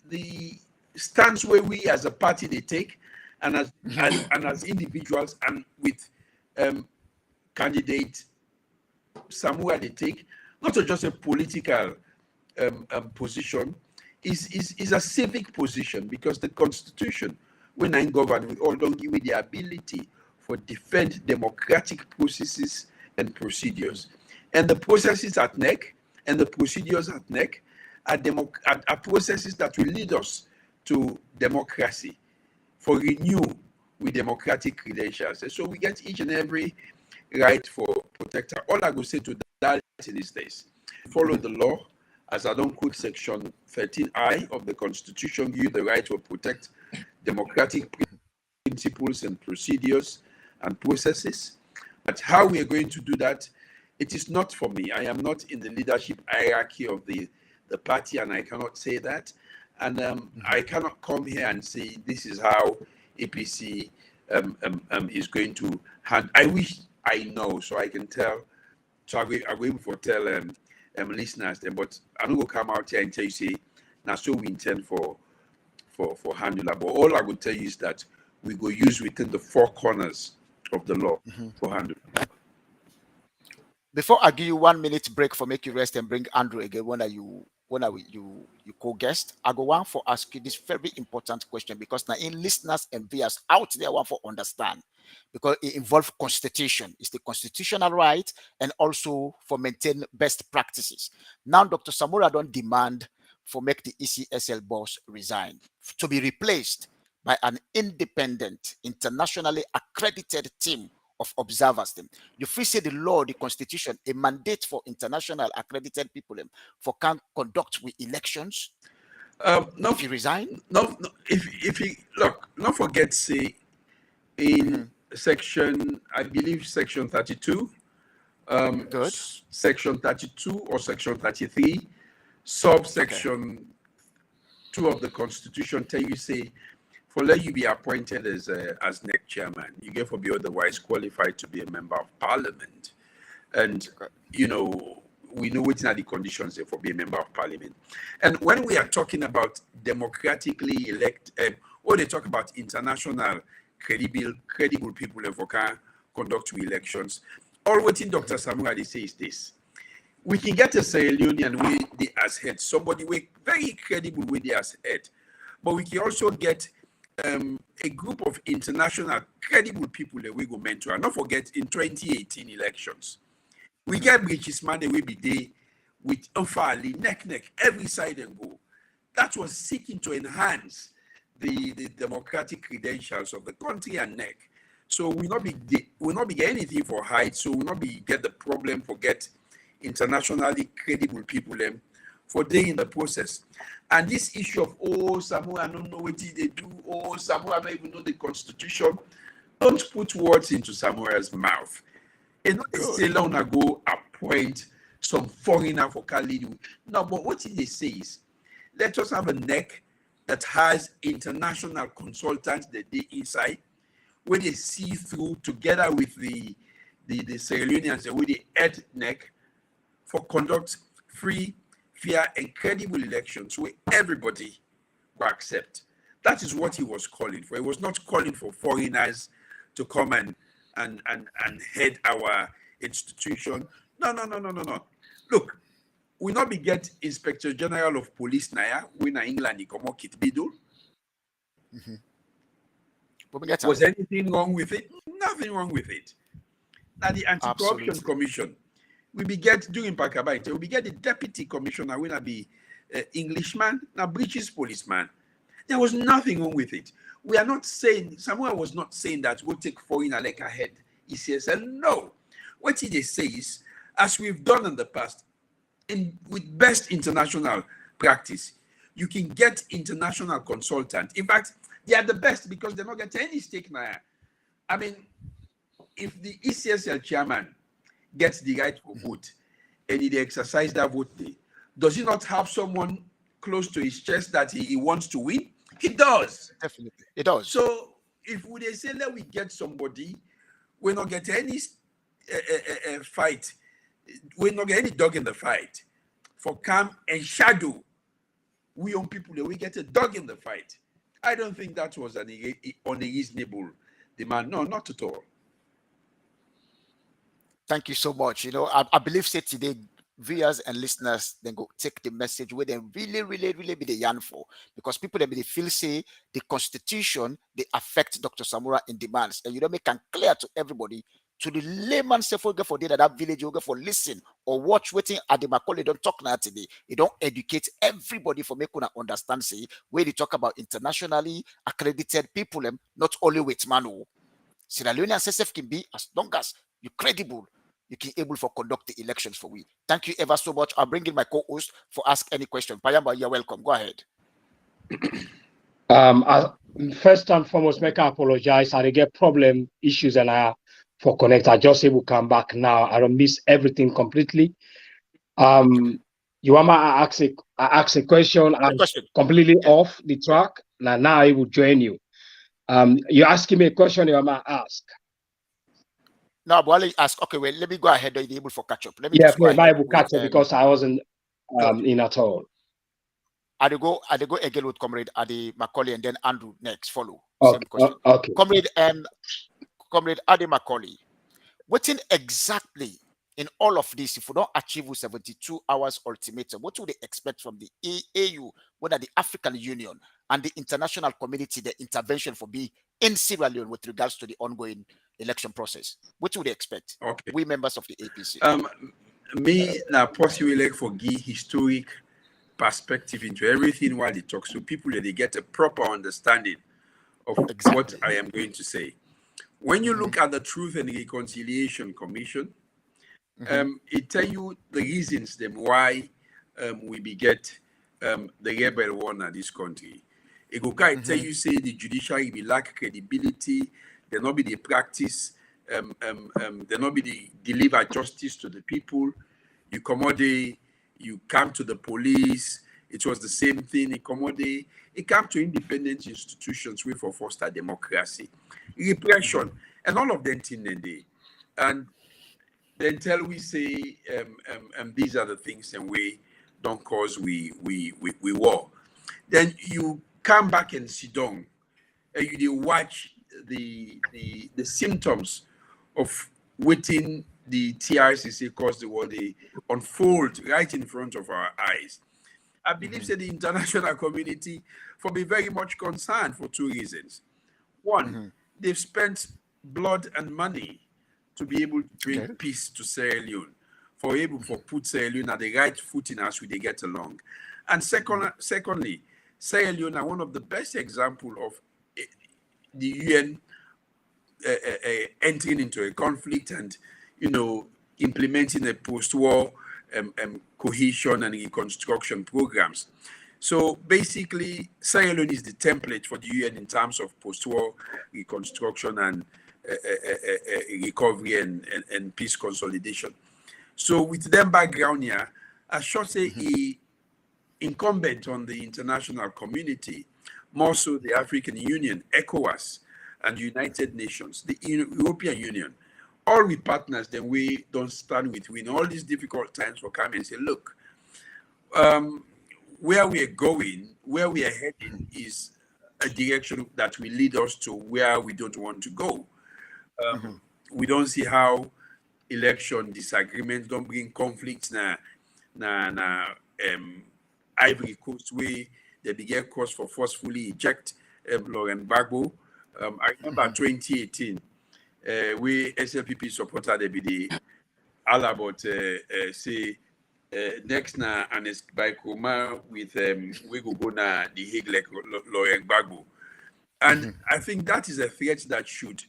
stance where we as a party they take, and as individuals and with candidate somewhere they take, not just a political position, is a civic position, because the Constitution, when I govern, we all don't give me the ability for defend democratic processes and procedures. And the processes at NEC and the procedures at NEC are processes that will lead us to democracy, for renew with democratic credentials. And so we get each and every right for protector. All I will say to that in these days, follow the law, as I don't quote section 13I of the Constitution, give you the right to protect democratic principles and procedures and processes. But how we are going to do that, it is not for me. I am not in the leadership hierarchy of the party, and I cannot say that. And I cannot come here and say this is how APC is going to hand. I wish I know, so I can tell. So I'm going to tell listeners them, but I'm not going to come out here and tell you, say, now so we intend for handle that. But all I will tell you is that we go use within the four corners of the law for handle. Before I give you 1 minute break for make you rest and bring Andrew again when you co-guest, I go want for ask you this very important question, because now in listeners and viewers out there want for understand, because it involves constitution. It's the constitutional right and also for maintain best practices. Now Dr. Samura don't demand for make the ECSL boss resign to be replaced by an independent, internationally accredited team of observers. You free say the law, the constitution, a mandate for international accredited people for can conduct with elections. No, if you resign, no. If you look, don't forget, say in section, I believe section 32, good. Section 32 or section 33, subsection 2 of the Constitution tell you, say, for let you be appointed as NEC chairman, you get for be otherwise qualified to be a member of parliament. And, you know, we know what are the conditions for being a member of parliament. And when we are talking about democratically elected, or they talk about international credible people for can conduct elections, all what in Dr. Samura they say is this: we can get a Sierra Leonean with the as head, somebody with very credible with the as head, but we can also get a group of international credible people that we go mentor. And not forget, in 2018 elections, we get British man that will be there with Ofali, neck, every side and go. That was seeking to enhance the democratic credentials of the country and NEC. So we not be get anything for height. So we not be get the problem for get internationally credible people for day in the process. And this issue of Samoa don't know what they do, Samoa don't even know the Constitution. Don't put words into Samoa's mouth. And not stay long ago appoint some foreigner for lead. No, but what they say is, let us have a NEC that has international consultants that they inside, where they see through together with the Sierra Leoneans, the way they head neck for conduct free, fair, and credible elections where everybody will accept. That is what he was calling for. He was not calling for foreigners to come and head our institution. No. Look, we not be get Inspector General of Police now, when England he come kit bidul. Was anything wrong with it? Nothing wrong with it. Now the Anti-Corruption Commission, we be get during Pakabaite, we be get the Deputy Commissioner when I be Englishman, now British policeman. There was nothing wrong with it. We are not saying, Samuel was not saying that we'll take foreigner like ahead ECSL. No. What they say is, as we've done in the past, with best international practice, you can get international consultant. In fact, they are the best because they're not getting any stake now. I mean, if the ECSL chairman gets the right to vote and he exercise that vote, does he not have someone close to his chest that he wants to win? He does. Definitely. It does. So if they say, let we get somebody, we're not getting any fight, we're not getting any dog in the fight. For calm and shadow, we own people that we get a dog in the fight. I don't think that was an unreasonable demand. No, not at all. Thank you so much. I believe say today, viewers and listeners then go take the message where they really be the yarn for, because people that they feel say the constitution they affect Dr. Samura in demands, and you don't make it clear to everybody, to the layman say for that village, you go for listen or watch waiting at the Macaulay don't talk now today. You don't educate everybody for make una understand say where they talk about internationally accredited people, not only with Manu. Sierra Leone and SSF can be as long as you're credible. You can able for conduct the elections for we. Thank you ever so much. I'll bring in my co-host for ask any question. Payamba, you're welcome. Go ahead. First and foremost, make I apologize. I get problem issues and I for connect. I just able come back now. I don't miss everything completely. You want me to ask a question? I'm completely off the track. Now I will join you. You're asking me a question. You want me to ask? No, but I'll ask. Okay, well, let me go ahead. Are you able for catch up? Let me Bible catch up because I wasn't in at all. I go again with Comrade Adi Macaulay and then Andrew next. Follow. Okay. Same question. Okay. Comrade Adi Macaulay, what in exactly in all of this, if we don't achieve 72 hours ultimatum, what would they expect from the AU, whether the African Union and the international community, the intervention for be in Sierra Leone with regards to the ongoing election process? What would they expect? Okay. We members of the APC. Me now possibly like for give historic perspective into everything while they talk, so people that they get a proper understanding of what I am going to say. When you look at the Truth and Reconciliation Commission, it tell you the reasons them why we beget the rebel war in this country. It go tell you say the judiciary be lack credibility, there not be the practice, there not be the deliver justice to the people. You commodity, you come to the police, it was the same thing. It came to independent institutions with for foster democracy, repression, and all of them thing in there. And then tell we say these are the things and we don't cause we war. Then you come back and sit down and you watch the symptoms of waiting the TRCC cause the war, they unfold right in front of our eyes. I believe that the international community for be very much concerned for two reasons. One, they've spent blood and money to be able to bring peace to Sierra Leone, for put Sierra Leone at the right footing as we they get along. And secondly, Sierra Leone are one of the best examples of the UN entering into a conflict and implementing a post-war cohesion and reconstruction programs. So basically, Sierra Leone is the template for the UN in terms of post-war reconstruction and recovery and peace consolidation. So with them background here, I should say incumbent on the international community more so the African Union, ECOWAS, and the United Nations, the European Union, all with partners, then we don't stand with we in all these difficult times for coming and say, look, where we are going, where we are heading is a direction that will lead us to where we don't want to go. We don't see how election disagreements don't bring conflicts Ivory Coast where they began cause for forcefully eject Laurent Gbagbo. I remember 2018, where SLPP supporter they be the all about say next na and it's by Kuma with we go na the Hague like Laurent Gbagbo. And I think that is a threat that should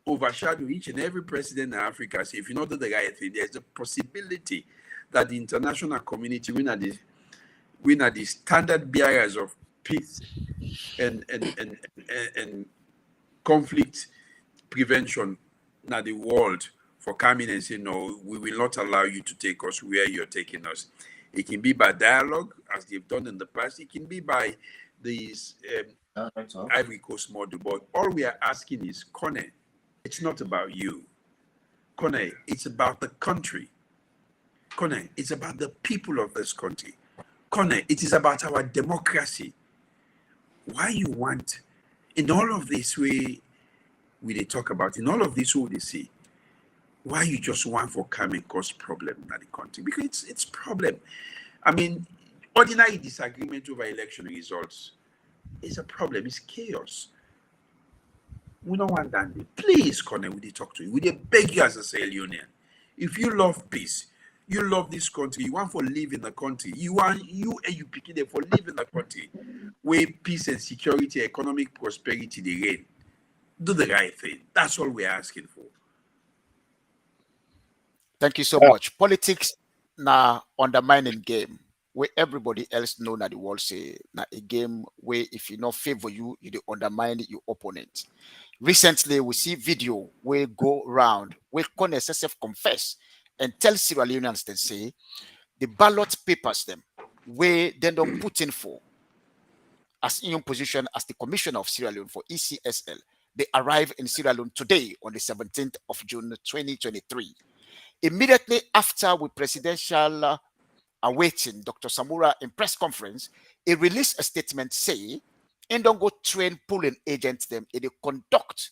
overshadow each and every president in Africa. So if you not do the right thing, there's a possibility that the international community we are the standard bearers of peace and conflict prevention in the world for coming and say, no, we will not allow you to take us where you're taking us. It can be by dialogue, as they've done in the past. It can be by these Ivory Coast model. But all we are asking is, Kone, it's not about you. Kone, it's about the country. Kone, it's about the people of this country. Kone, it is about our democracy. Why you want, in all of this way we talk about, in all of this way they see, why you just want for come and cause problem in the country? Because it's problem. I mean, ordinary disagreement over election results is a problem. It's chaos. We don't want that. Please, Kone, we talk to you. We beg you as a Sahel Union. If you love peace, you love this country, you want to live in the country, you and you pick it for live in the country where peace and security, economic prosperity they reign. Do the right thing. That's all we're asking for. Thank you so much. Politics now undermining game where everybody else know that the world say now a game where if you not favor you, you undermine your opponent. Recently, we see video where go round where Kone SSF confess and tell Sierra Leoneans they say the ballot papers them where they don't put in for as in your position as the commissioner of Sierra Leone for ECSL. They arrive in Sierra Leone today on the 17th of June 2023. Immediately after with presidential awaiting Dr. Samura in press conference, he released a statement saying, and don't go train polling agents them, they conduct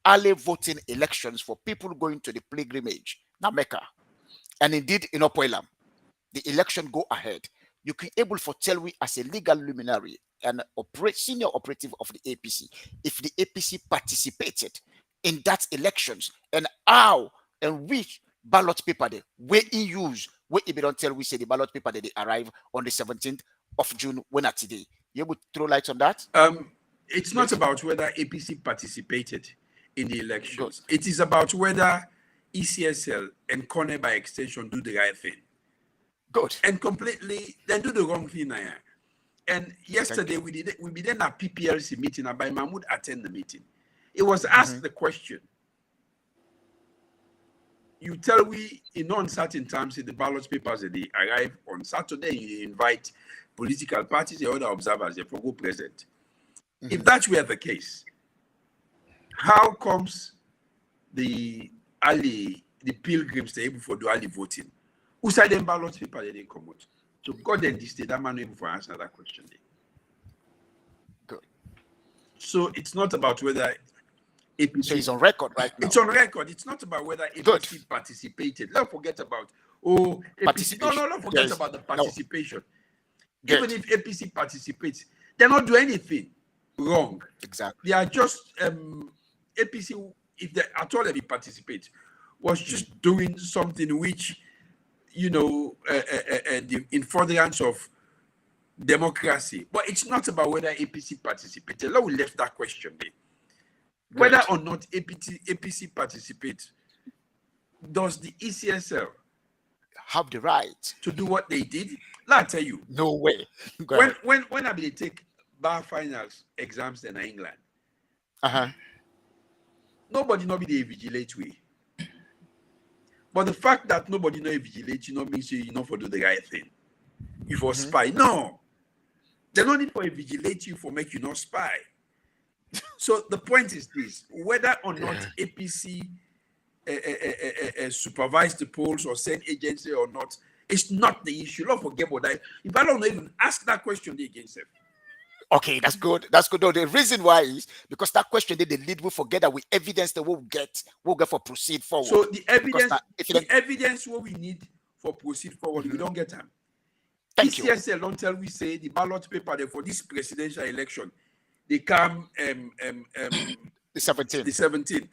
early voting elections for people going to the pilgrimage, now Mecca. And indeed, in Opoilam, the election go ahead. You can able to tell we as a legal luminary and senior operative of the APC, if the APC participated in that elections and how and which ballot paper they where he use where he don't tell we say the ballot paper that they arrive on the 17th of June when at today. You able to throw light on that? It's not about whether APC participated in the elections. Good. It is about whether ECSL and Kone by extension do the right thing. Good. And completely then do the wrong thing now. And yesterday we did a PPLC meeting and by Mahmoud attend the meeting. It was asked the question. You tell we in uncertain terms in the ballot papers that they arrive on Saturday, you invite political parties and other observers for go present. If that were the case, how comes the pilgrims they able for do early voting? Who said them ballot paper they didn't come out? So God then this that man able for answer that question. Good. So it's not about whether APC. So it's on record right now. It's on record. It's not about whether APC participated. Don't forget about APC. No, don't forget about the participation. No. Even if APC participates, they're not doing anything wrong. Exactly. They are just APC. If they at all ever participate, was just doing something which, in furtherance of democracy. But it's not about whether APC participated. Now we left that question there. Whether or not APC participates, does the ECSL have the right to do what they did? Let me tell you. No way. When I be take bar finals exams in England, nobody be the vigilate way. But the fact that nobody know vigilate, means you for do the right thing. You for spy. No. There's no need for a vigilante for make you not spy. So the point is this: whether or not APC supervise the polls or send agency or not, it's not the issue. Don't forget about that. If I don't even ask that question, they against them. Okay, that's good. That's good. No, the reason why is because that question they lead will forget that with evidence that we'll get for proceed forward. So the evidence, the evidence what we need for proceed forward, we don't get them. Thank you. ECSL don't tell we say the ballot paper there for this presidential election, they come the 17th. The 17th.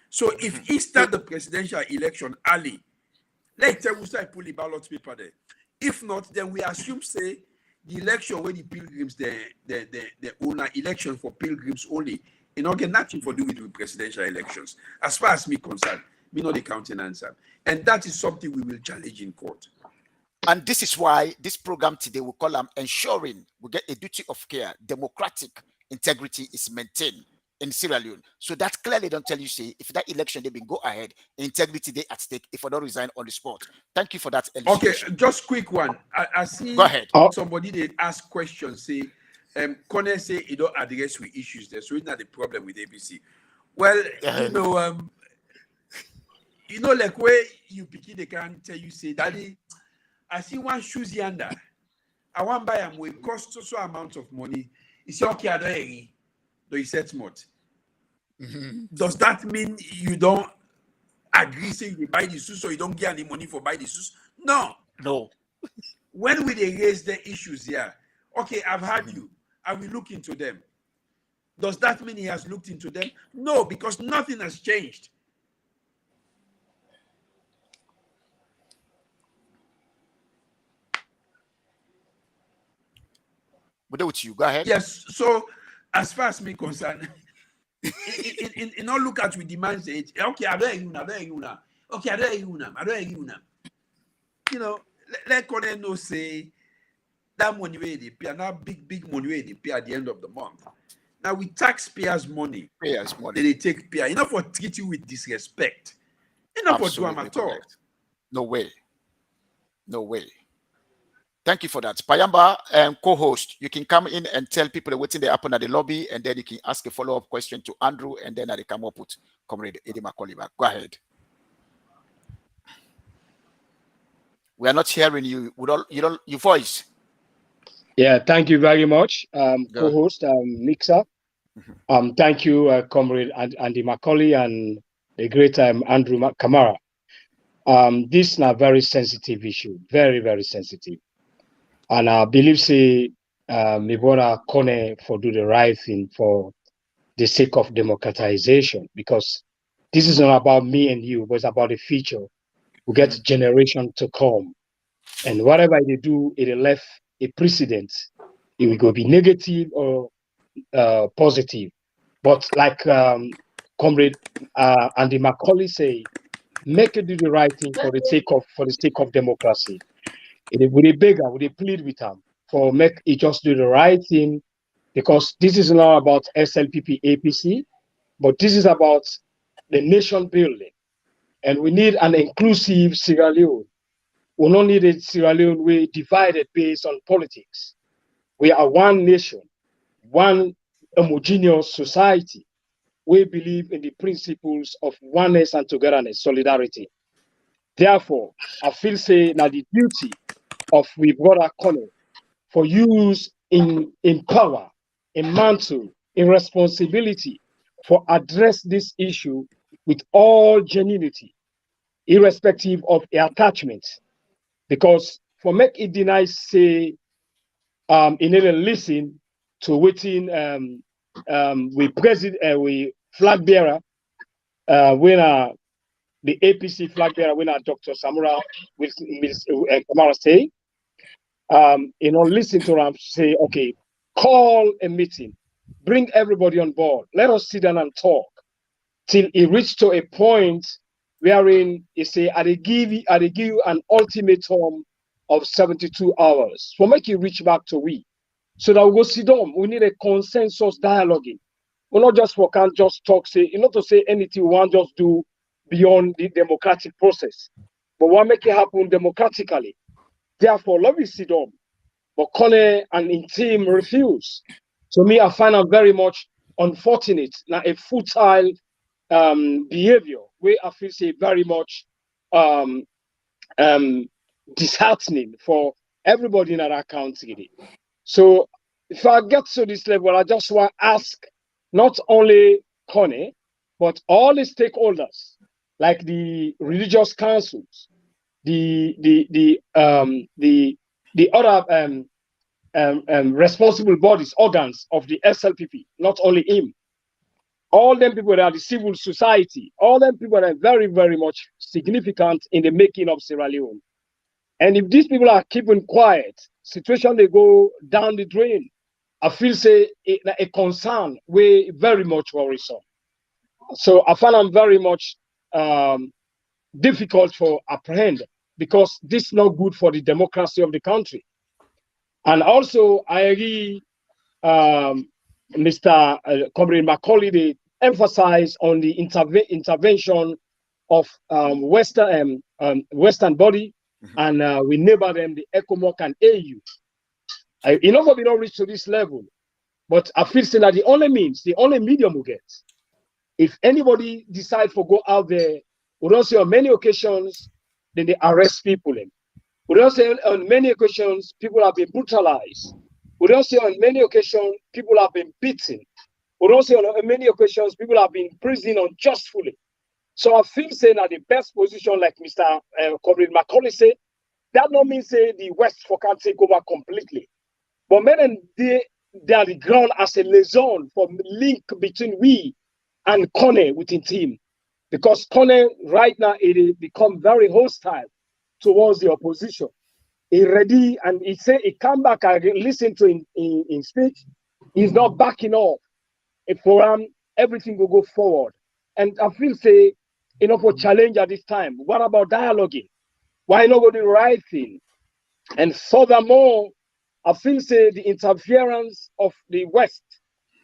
So if he start the presidential election early, let's tell we start pull the ballot paper there. If not, then we assume say the election where the pilgrims the owner election for pilgrims only. You know, get nothing for do with the presidential elections. As far as me concerned, me know the counting answer. And that is something we will challenge in court. And this is why this program today we call them ensuring we get a duty of care, democratic integrity is maintained in Sierra Leone. So that clearly don't tell you, say, if that election they been go ahead, integrity they at stake if I don't resign on the spot. Thank you for that. Okay, just quick one. I see go ahead. Somebody they ask questions, say, Connor say you don't address with issues there, so it's not the problem with APC. Well, you know, like where you pick they can tell you, say, Daddy, I see one shoes yonder. I want buy them with cost so amount of money. It's okay, I don't do you set smart. Does that mean you don't agree say you buy the shoes so you don't get any money for buy the shoes? No. No. When will they raise the issues here? Okay, I've heard you. I will look into them. Does that mean he has looked into them? No, because nothing has changed. We're with you. Go ahead. Yes. So, as far as me concerned, in all look at we demand say, okay, I don't you. Okay, I don't you. You know, let Connor know say that money where they pay, now big money where they pay at the end of the month. Now we taxpayers' money. They take pay. Enough for treat you with disrespect. Enough for do them at all. No way. No way. Thank you for that. Payamba and co-host, you can come in and tell people waiting they happen at the lobby, and then you can ask a follow-up question to Andrew, and then they come up with Comrade Eddie Macaulay back. Go ahead. We are not hearing you. Your voice. Yeah, thank you very much, co-host Mixer. Thank you, Comrade Andy Macaulay and the great Andrew Kamara. This is a very sensitive issue, very, very sensitive. And I believe say me wanna Kone for do the right thing for the sake of democratization, because this is not about me and you, but it's about the future. We get generation to come. And whatever they do, it left a precedent. It will go be negative or positive. But like Comrade Andy Macaulay say, make it do the right thing for the sake of democracy. Would they beg, would they plead with them for make it just do the right thing, because this is not about SLPP APC, but this is about the nation building, and we need an inclusive Sierra Leone. We don't need a Sierra Leone way divided based on politics. We are one nation, one homogeneous society. We believe in the principles of oneness and togetherness, solidarity. Therefore, I feel say now the duty of we brother Connor for use in power, in mantle, in responsibility, for address this issue with all genuinity, irrespective of attachment. Because for make it deny say in need listen to waiting we flag bearer when the APC flag bearer when Dr. Samura with Ms. Kamara say, listen to them say, okay, call a meeting, bring everybody on board, let us sit down and talk till it reached to a point wherein he say, I give you an ultimatum of 72 hours. So make it reach back to we. So that we go sit down. We need a consensus dialoguing. We're not just for can't just talk, say, not to say anything we want just do beyond the democratic process. But we want make it happen democratically. Therefore, let me sit down. but Kone and in team refuse. To me, I find it very much unfortunate, now a futile behavior, where I feel say very much um, disheartening for everybody in that country. So if I get to this level, I just want to ask not only Kone, but all the stakeholders, like the religious councils, the other responsible bodies, organs of the SLPP, not only him. All them people that are the civil society, all them people that are very, very much significant in the making of Sierra Leone. And if these people are keeping quiet, situation they go down the drain. I feel say a concern way very much worrisome. So I find them very much difficult to apprehend because this is not good for the democracy of the country. And also I agree, Mr. Comrade Macaulay, they emphasize on the intervention of Western body, and we neighbor them, the ECOMOC and AU. Enough we don't reach to this level, but I feel still that the only means, the only medium we get, if anybody decide to go out there, we don't see on many occasions, then they arrest people. We don't see on many occasions, people have been brutalized. We don't see on many occasions, people have been beaten. We don't see on many occasions, people have been imprisoned unjustly. So I feel saying that the best position, like Mr. Comrade Macaulay said, that not mean say the West for can take over completely. But men they are the ground as a liaison for link between we and Kone within team. Because Kone right now it become very hostile towards the opposition. He ready and he say he come back and listen to in speech. He's not backing off. For him, everything will go forward. And I feel say for challenge at this time. What about dialoguing? Why not go do the right thing? And furthermore, I feel say the interference of the West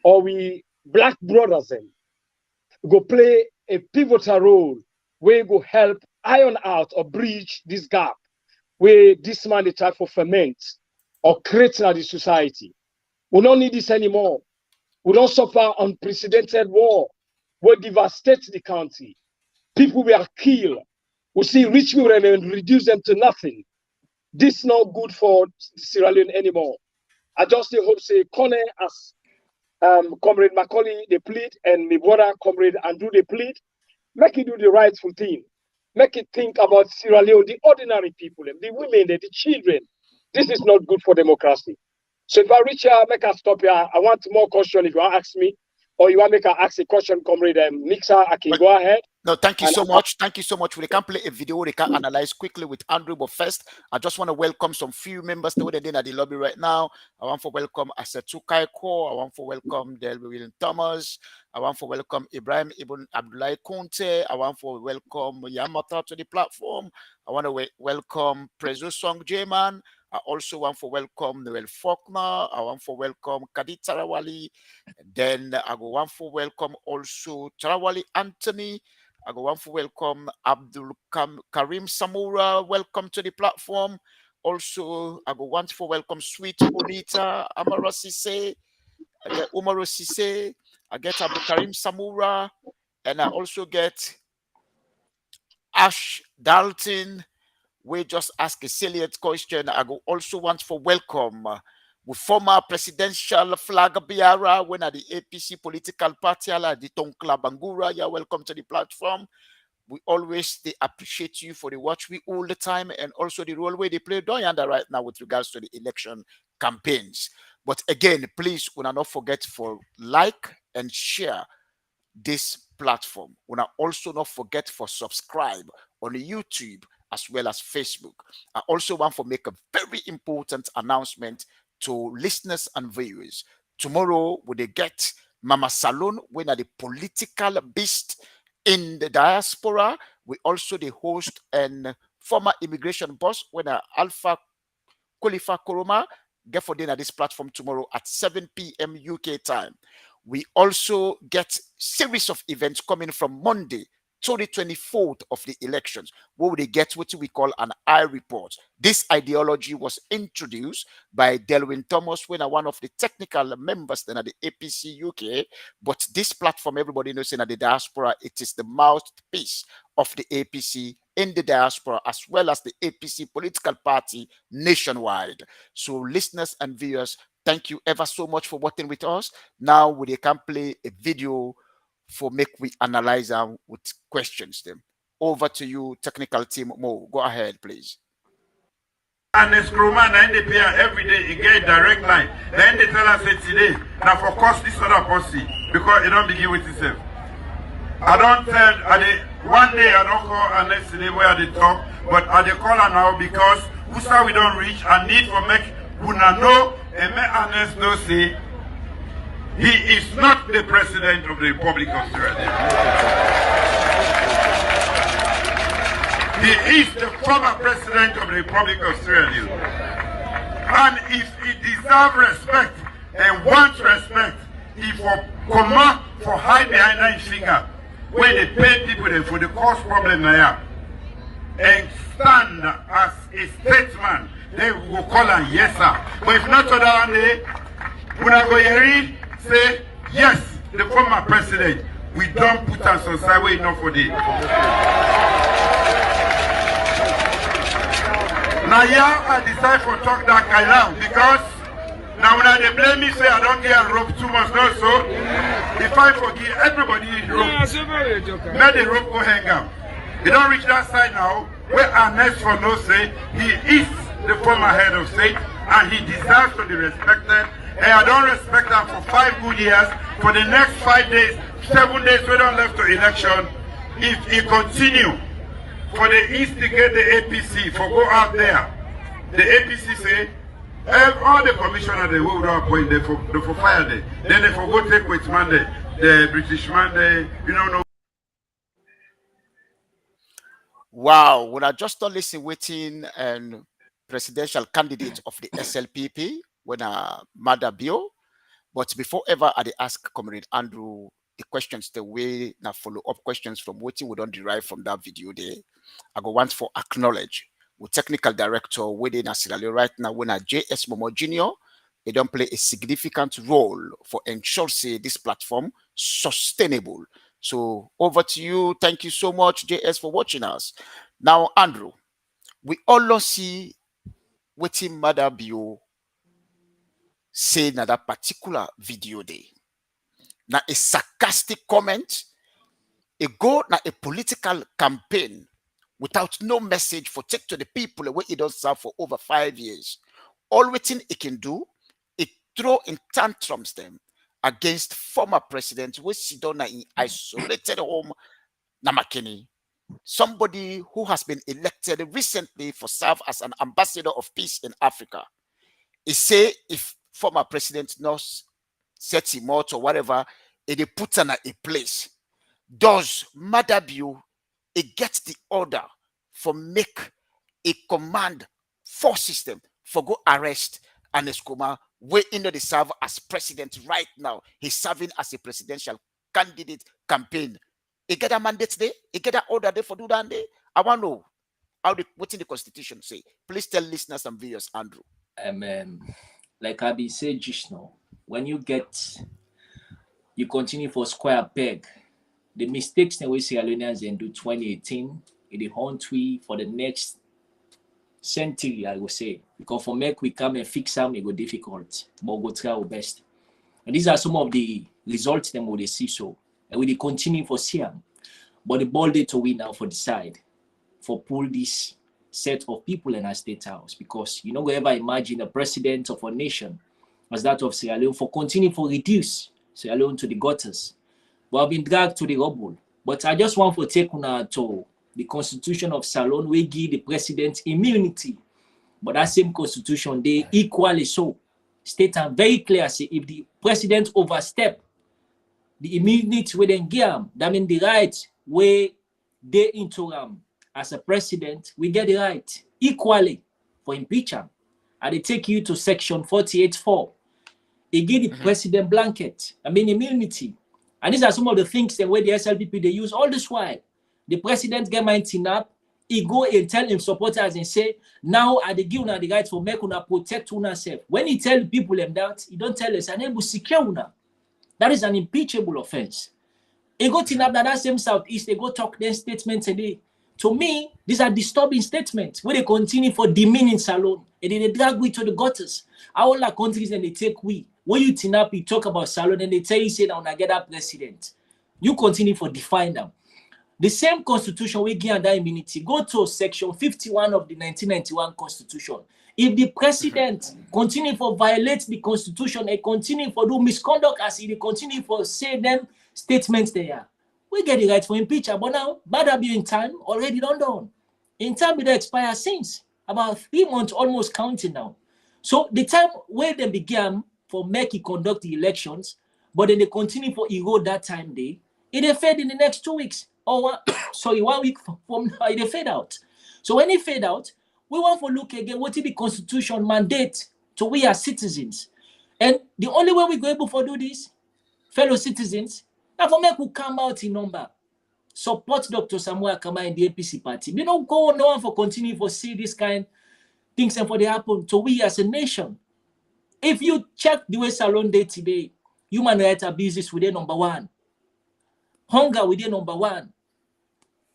or we black brothers then go play a pivotal role where go help iron out or bridge this gap where this man they try to ferment or create the society. We don't need this anymore. We don't suffer unprecedented war where devastate the country. People were killed. We see rich people and reduce them to nothing. This is not good for Sierra Leone anymore. I just hope say Kone as Comrade Macaulay they plead and my brother Comrade Andrew they plead, make it do the rightful thing. Make it think about Sierra Leone, the ordinary people, the women, the children. This is not good for democracy. So if I reach here, make a stop here. I want more question if you want to ask me, or you want to make a ask a question, Comrade Mixer, I can go ahead. No, thank you so much. Thank you so much. We can play a video. We can analyze quickly with Andrew. But first, I just want to welcome some few members that are in the lobby right now. I want to welcome Asetu Kaiko. I want to welcome Delby William Thomas. I want to welcome Ibrahim Ibn Abdullah Conte. I want to welcome Yamata to the platform. I want to welcome Prezo Song J-Man. I also want to welcome Noel Faulkner. I want to welcome Kadi Tarawali. Then I want to welcome also Tarawali Anthony. I want to welcome Abdul Karim Samura. Welcome to the platform. Also, I want to welcome Sweet Bonita Amara Sise. I get Umaru Sise. I get Abdul Karim Samura. And I also get Ash Dalton. We just ask a salient question. I go also want to welcome with former presidential flag bearer when at the APC political party ala the Tonkla Bangura. You're welcome to the platform. We always appreciate you for the watch we all the time and also the role where they play Doyanda right now with regards to the election campaigns. But again, please do not forget for like and share this platform. Do not also not forget for subscribe on the YouTube as well as Facebook. I also want to make a very important announcement to listeners and viewers. Tomorrow, we get Mama Salon, when the political beast in the diaspora. We also the host and former immigration boss when Alpha Khalifa Koroma get for dinner this platform tomorrow at 7 p.m. UK time. We also get series of events coming from Monday till the 24th of the elections, where they get what we call an I report. This ideology was introduced by Delwyn Thomas, when one of the technical members then at the APC UK. But this platform, everybody knows in the diaspora, it is the mouthpiece of the APC in the diaspora, as well as the APC political party nationwide. So listeners and viewers, thank you ever so much for watching with us. Now we can play a video for make we analyze them with questions them. Over to you, technical team Mo. Go ahead, please. And the screwman and they pay every day, you get a direct line. Then they tell us it's today. Now for course this other policy, because it don't begin with itself. I don't tell one day I don't call unless today where they talk, but I they call her now because Usa we don't reach and need for make Una know and make honest no say he is not the president of the Republic of Sierra Leone. He is the former president of the Republic of Sierra Leone. And if he deserves respect and wants respect, he will come up for hide behind that finger where they pay people for the cause problem now and stand as a statesman. They will call him yes sir. But if not to that one day, when I go here, say yes, the former president, we don't put us on sideway enough for this. Now yeah, I decide for talk that guy now because now when they blame me, say I don't get a rope 2 months no so. If I forgive everybody rope, let the rope go hang out. You don't reach that side now, where our next for no say he is the former head of state and he deserves to be respected. And I don't respect him for 5 good years. For the next 5 days, 7 days we don't left to election. If he continue for the instigate the APC for go out there, the APC say all the commissioners they will appoint they for fire day. Then they for go take with man the British man you know. Wow, when I just don't listen waiting and presidential candidate of the SLPP when Mother Bio. But before ever I ask Comrade Andrew the questions the way now follow-up questions from what we don't derive from that video there. I go want for acknowledge with technical director within Sierra Leone right now when JS Momo Jr. They don't play a significant role for ensure say this platform sustainable. So over to you. Thank you so much, JS, for watching us. Now, Andrew, we all see what Mother Bio say na that particular video day. Now a sarcastic comment, a go na a political campaign without no message for take to the people where it does serve for over 5 years. All waiting it can do, it throw in tantrums them against former president who sit down in isolated home Namakeni. Somebody who has been elected recently for serve as an ambassador of peace in Africa. He say if former president not set him out or whatever, it put on a place. Does Madabio it gets the order for make a command force system for go arrest and Escoma way into the serve as president right now. He's serving as a presidential candidate campaign. He get a mandate there, he get an order there for do that day. I want to know how what's in the constitution say. Please tell listeners and viewers, Andrew. Like I been said just now, when you continue for square peg, the mistakes that we Sierra Leoneans in do 2018, it the haunt we for the next century, I will say. Because for make we come and fix them, it go difficult, but we'll try our best. And these are some of the results that we see so. And we continue for Siam. But the ball day to win now for the side, for pull this set of people in our state house. Because you know, we ever imagine a president of a nation as that of Sierra Leone for continue for reduce Sierra Leone to the gutters. But I've been dragged to the rubble. But I just want to take on to the constitution of Sierra Leone, we give the president immunity. But that same constitution, they equally so. State and very clear, say if the president overstep the immunity within GAM, that means the right where they into as a president, we get the right equally for impeachment. And they take you to section 48.4. They give the president blanket, immunity. And these are some of the things that where the SLPP they use all this while the president get mind up, he go and tell him supporters and say, now I give una the right for make una protect una self. When he tell people them that, he don't tell us unable secure una. That is an impeachable offense. He go tin up that same Southeast, they go talk their statements today. To me, these are disturbing statements where they continue for demeaning Salon and then they drag we to the gutters. All our countries and they take we. When you tin up, you talk about Salon and they tell you say now I get that president. You continue for define them. The same constitution we give that immunity. Go to section 51 of the 1991 constitution. If the president continue for violate the constitution and continue for do misconduct as he continue for say them statements there, we get the right for impeachment. But now, bad be in time already done. In time will expire since about 3 months almost counting now. So the time where they began for make it conduct the elections, but then they continue for erode that time day, it fade in the next 2 weeks. Or 1 week from now, it fade out. So when it fade out, we want to look again what is the constitution mandate to we as citizens. And the only way we go able to do this, fellow citizens, now for me who come out in number, support Dr. Samuel Kama in the APC party. We don't go on no one for continue for see this kind things and for they happen to we as a nation. If you check the way Salon Day today, human rights abuses within number 1. Hunger within number 1.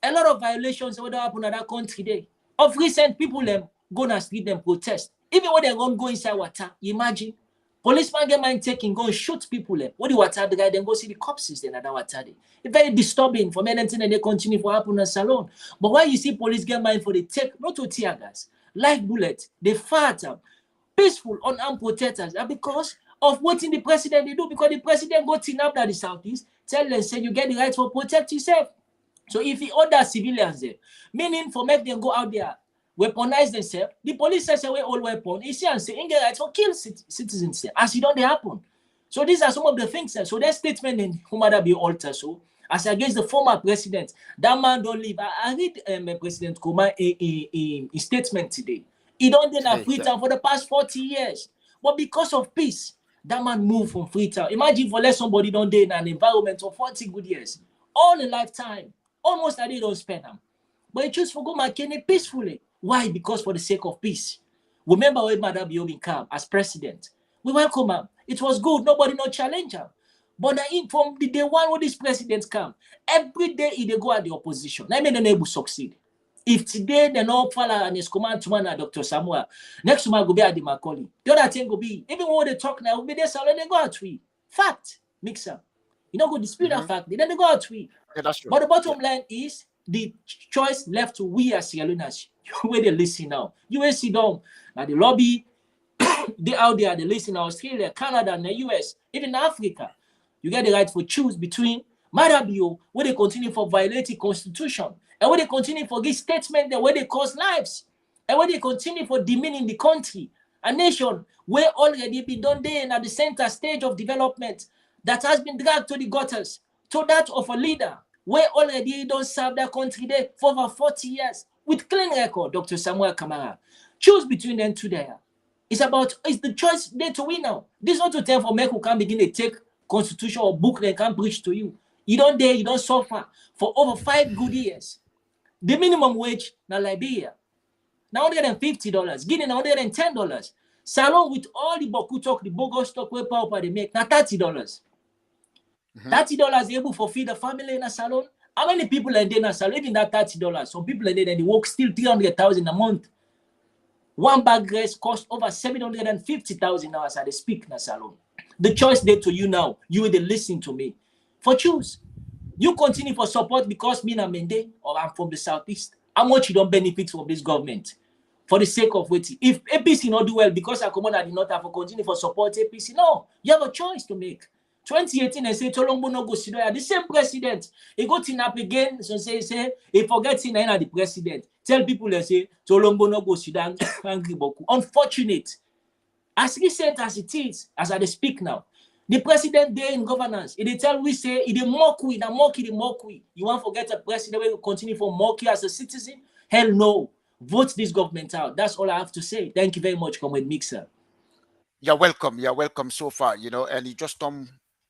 A lot of violations that happen in that country today. Of recent, people them go on street them protest. Even when they go inside water, imagine. Policeman get mind taking, go and shoot people them. What the water the guy then go see the corpses then at that water day. It's very disturbing for men and they continue for happen in Salon. But why you see police get mind for the take, not to tear gas, like bullet, they fight peaceful, unarmed protesters, and because of what the president they do, because the president go tin up that the Southeast, tell them say you get the right to protect yourself. So if he order civilians there, meaning for make them go out there, weaponize themselves, the police says away all weapon, he say and say, in get right to kill citizens there, as it don't happen. So these are some of the things. So that statement in Humada be altered. So as against the former president, that man don't leave. I read President Kuma a statement today. He don't then have Freetown for the past 40 years. But because of peace, that man moved from Freetown. Imagine for let somebody don't day in an environment for 40 good years. All a lifetime. Almost a day don't spend them. But he choose for go McKinney peacefully. Why? Because for the sake of peace. Remember when Madam Yobin came as president. We welcome him. It was good. Nobody no challenge him. But now from the day one when this president come, every day he they go at the opposition. I mean, they able to succeed. If today they no follow and his command to man Dr. Samuel, next month go be at the Macaulay. The other thing go be, even when they talk now, will be there, so they go out we. Fact, mixer. You know, go dispute that fact. Then they go out we. Yeah, that's true. But the bottom line is the choice left to we as Sierra Leoneans. Where they listen now. You will see them. Now the lobby, they out there, they listen in Australia, Canada, and the US, even Africa. You get the right to choose between Marabio, where they continue for violating constitution, and where they continue for this statement that where they cause lives, and where they continue for demeaning the country, a nation where already been done there and at the center stage of development that has been dragged to the gutters, to that of a leader where already don't serve that country there for over 40 years with clean record, Dr. Samuel Kamara. Choose between them two there. It's the choice there to win now. This is not to tell for men who can begin to take constitution or book they can preach to you. You don't dare, you don't suffer for over 5 good years. The minimum wage now Liberia, now $150, Guinea now $110. Salon with all the boku talk, the bogus talk where power they make now $30. $30 able for feed the family in a salon. How many people are there in a salon? Even that $30. Some people are there and they work still $300,000 a month. One bag dress costs over $750,000 now as I speak in a salon. The choice there to you now. You will listen to me. For choose. You continue for support because me na Mende or I'm from the Southeast. How much you don't benefit from this government? For the sake of waiting. If APC not do well because I come on, I did not have to continue for support APC. No, you have a choice to make. 2018, I say Tolombo no go sit the same president. He got in up again, so say he forgets in the president. Tell people they say Tolombo no go sit down angry boku. Unfortunate. As recent as it is, as I speak now, the president there in governance, they tell we say it mock we, mock we. You want to forget a president will continue for mock you as a citizen? Hell no. Vote this government out. That's all I have to say. Thank you very much, Comrade Mixer. You're welcome. You're welcome so far, you know, and you just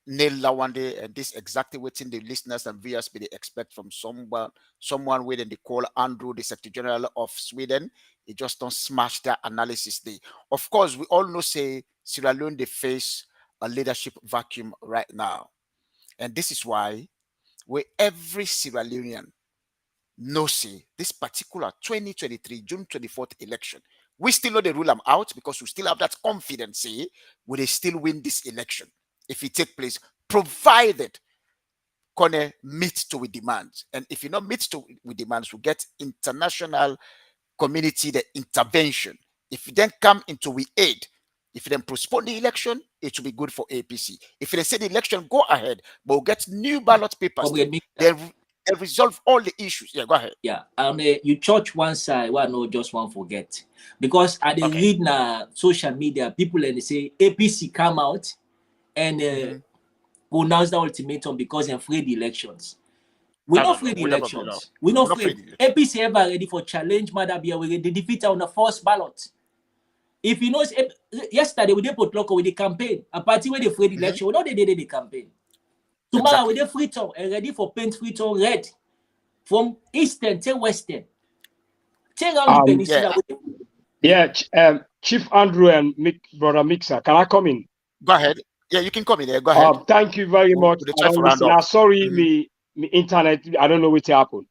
nail that one day, and this exactly what the listeners and viewers they expect from someone within the call Andrew, the Secretary General of Sweden. He just don't smash that analysis day. Of course, we all know say Sierra Leone they face a leadership vacuum right now, and this is why where every Sierra Leonean no say this particular 2023 June 24th election, we still know the rule them out because we still have that confidence, say, will they still win this election if it take place, provided Kone meet to with demands. And if you not meet to with demands, we get international community the intervention. If you then come into we aid, if you then postpone the election, it will be good for APC. If they say the election go ahead, but we'll get new ballot papers, then resolve all the issues. Yeah, go ahead. Yeah, and you touch one side, well, no, just one forget. Because I didn't read na social media, people and they say APC come out and pronounce the ultimatum because they're afraid the elections. We're not afraid the elections. We're not afraid. APC ever ready for challenge Madabia, we the defeat on the first ballot. If you know, yesterday we did put local with the campaign, a party where they afraid the election, we know they did the campaign. Tomorrow we did free town and ready for paint free town red. From eastern to western. Chief Andrew and Brother Mixer, can I come in? Go ahead. Yeah, you can come in there. Go ahead. Thank you very much. Sorry, me internet, I don't know what happened.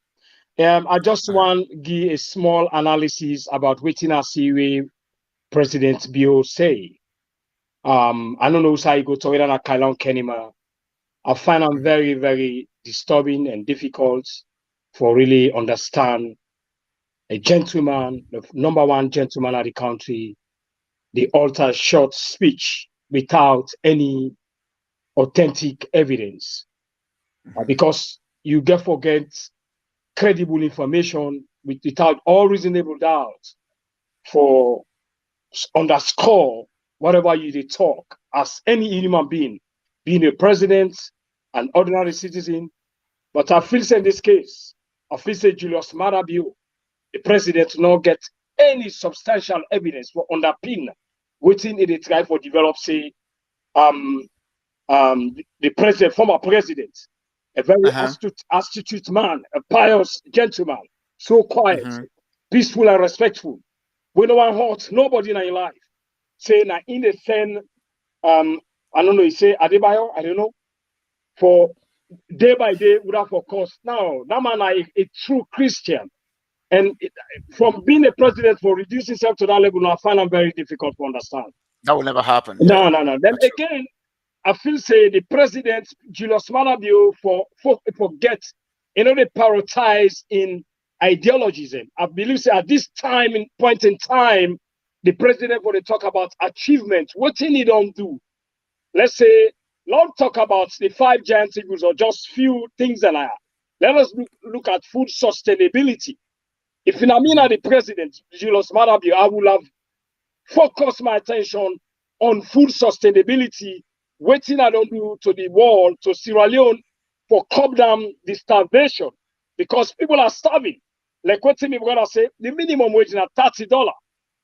I just want to give a small analysis about what I see President Bio say. I don't know how you go to Kailon Kenima. I find them very, very disturbing and difficult for really understand a gentleman, the number one gentleman of the country, the alter short speech without any authentic evidence. Because you get forget credible information without all reasonable doubt for underscore whatever you talk as any human being a president, an ordinary citizen. But I feel in this case, I feel say Julius Marabio, the president, not get any substantial evidence for underpin waiting in the try for develop, say, the president, former president, a very astute man, a pious gentleman, so quiet, peaceful and respectful. We no one hurt nobody in your life. Say na in the same, I don't know, you say Adebayo, I don't know, for day by day without for course. Now, that man is a true Christian. And from being a president for reducing himself to that level, I find it very difficult to understand. That will never happen. No. Then again, I feel say the president, Julius Marabio, forget, they prioritize in ideologies. I believe say at this point in time, the president will talk about achievements. What he don't do? Let's say, not talk about the 5 giant eagles or just few things that are. Let us look at food sustainability. If I mean the president, Julius Marabio, I would have focused my attention on food sustainability, waiting I don't do to the world, to Sierra Leone, for curb down the starvation. Because people are starving. Like what my brother say, the minimum wage is at $30.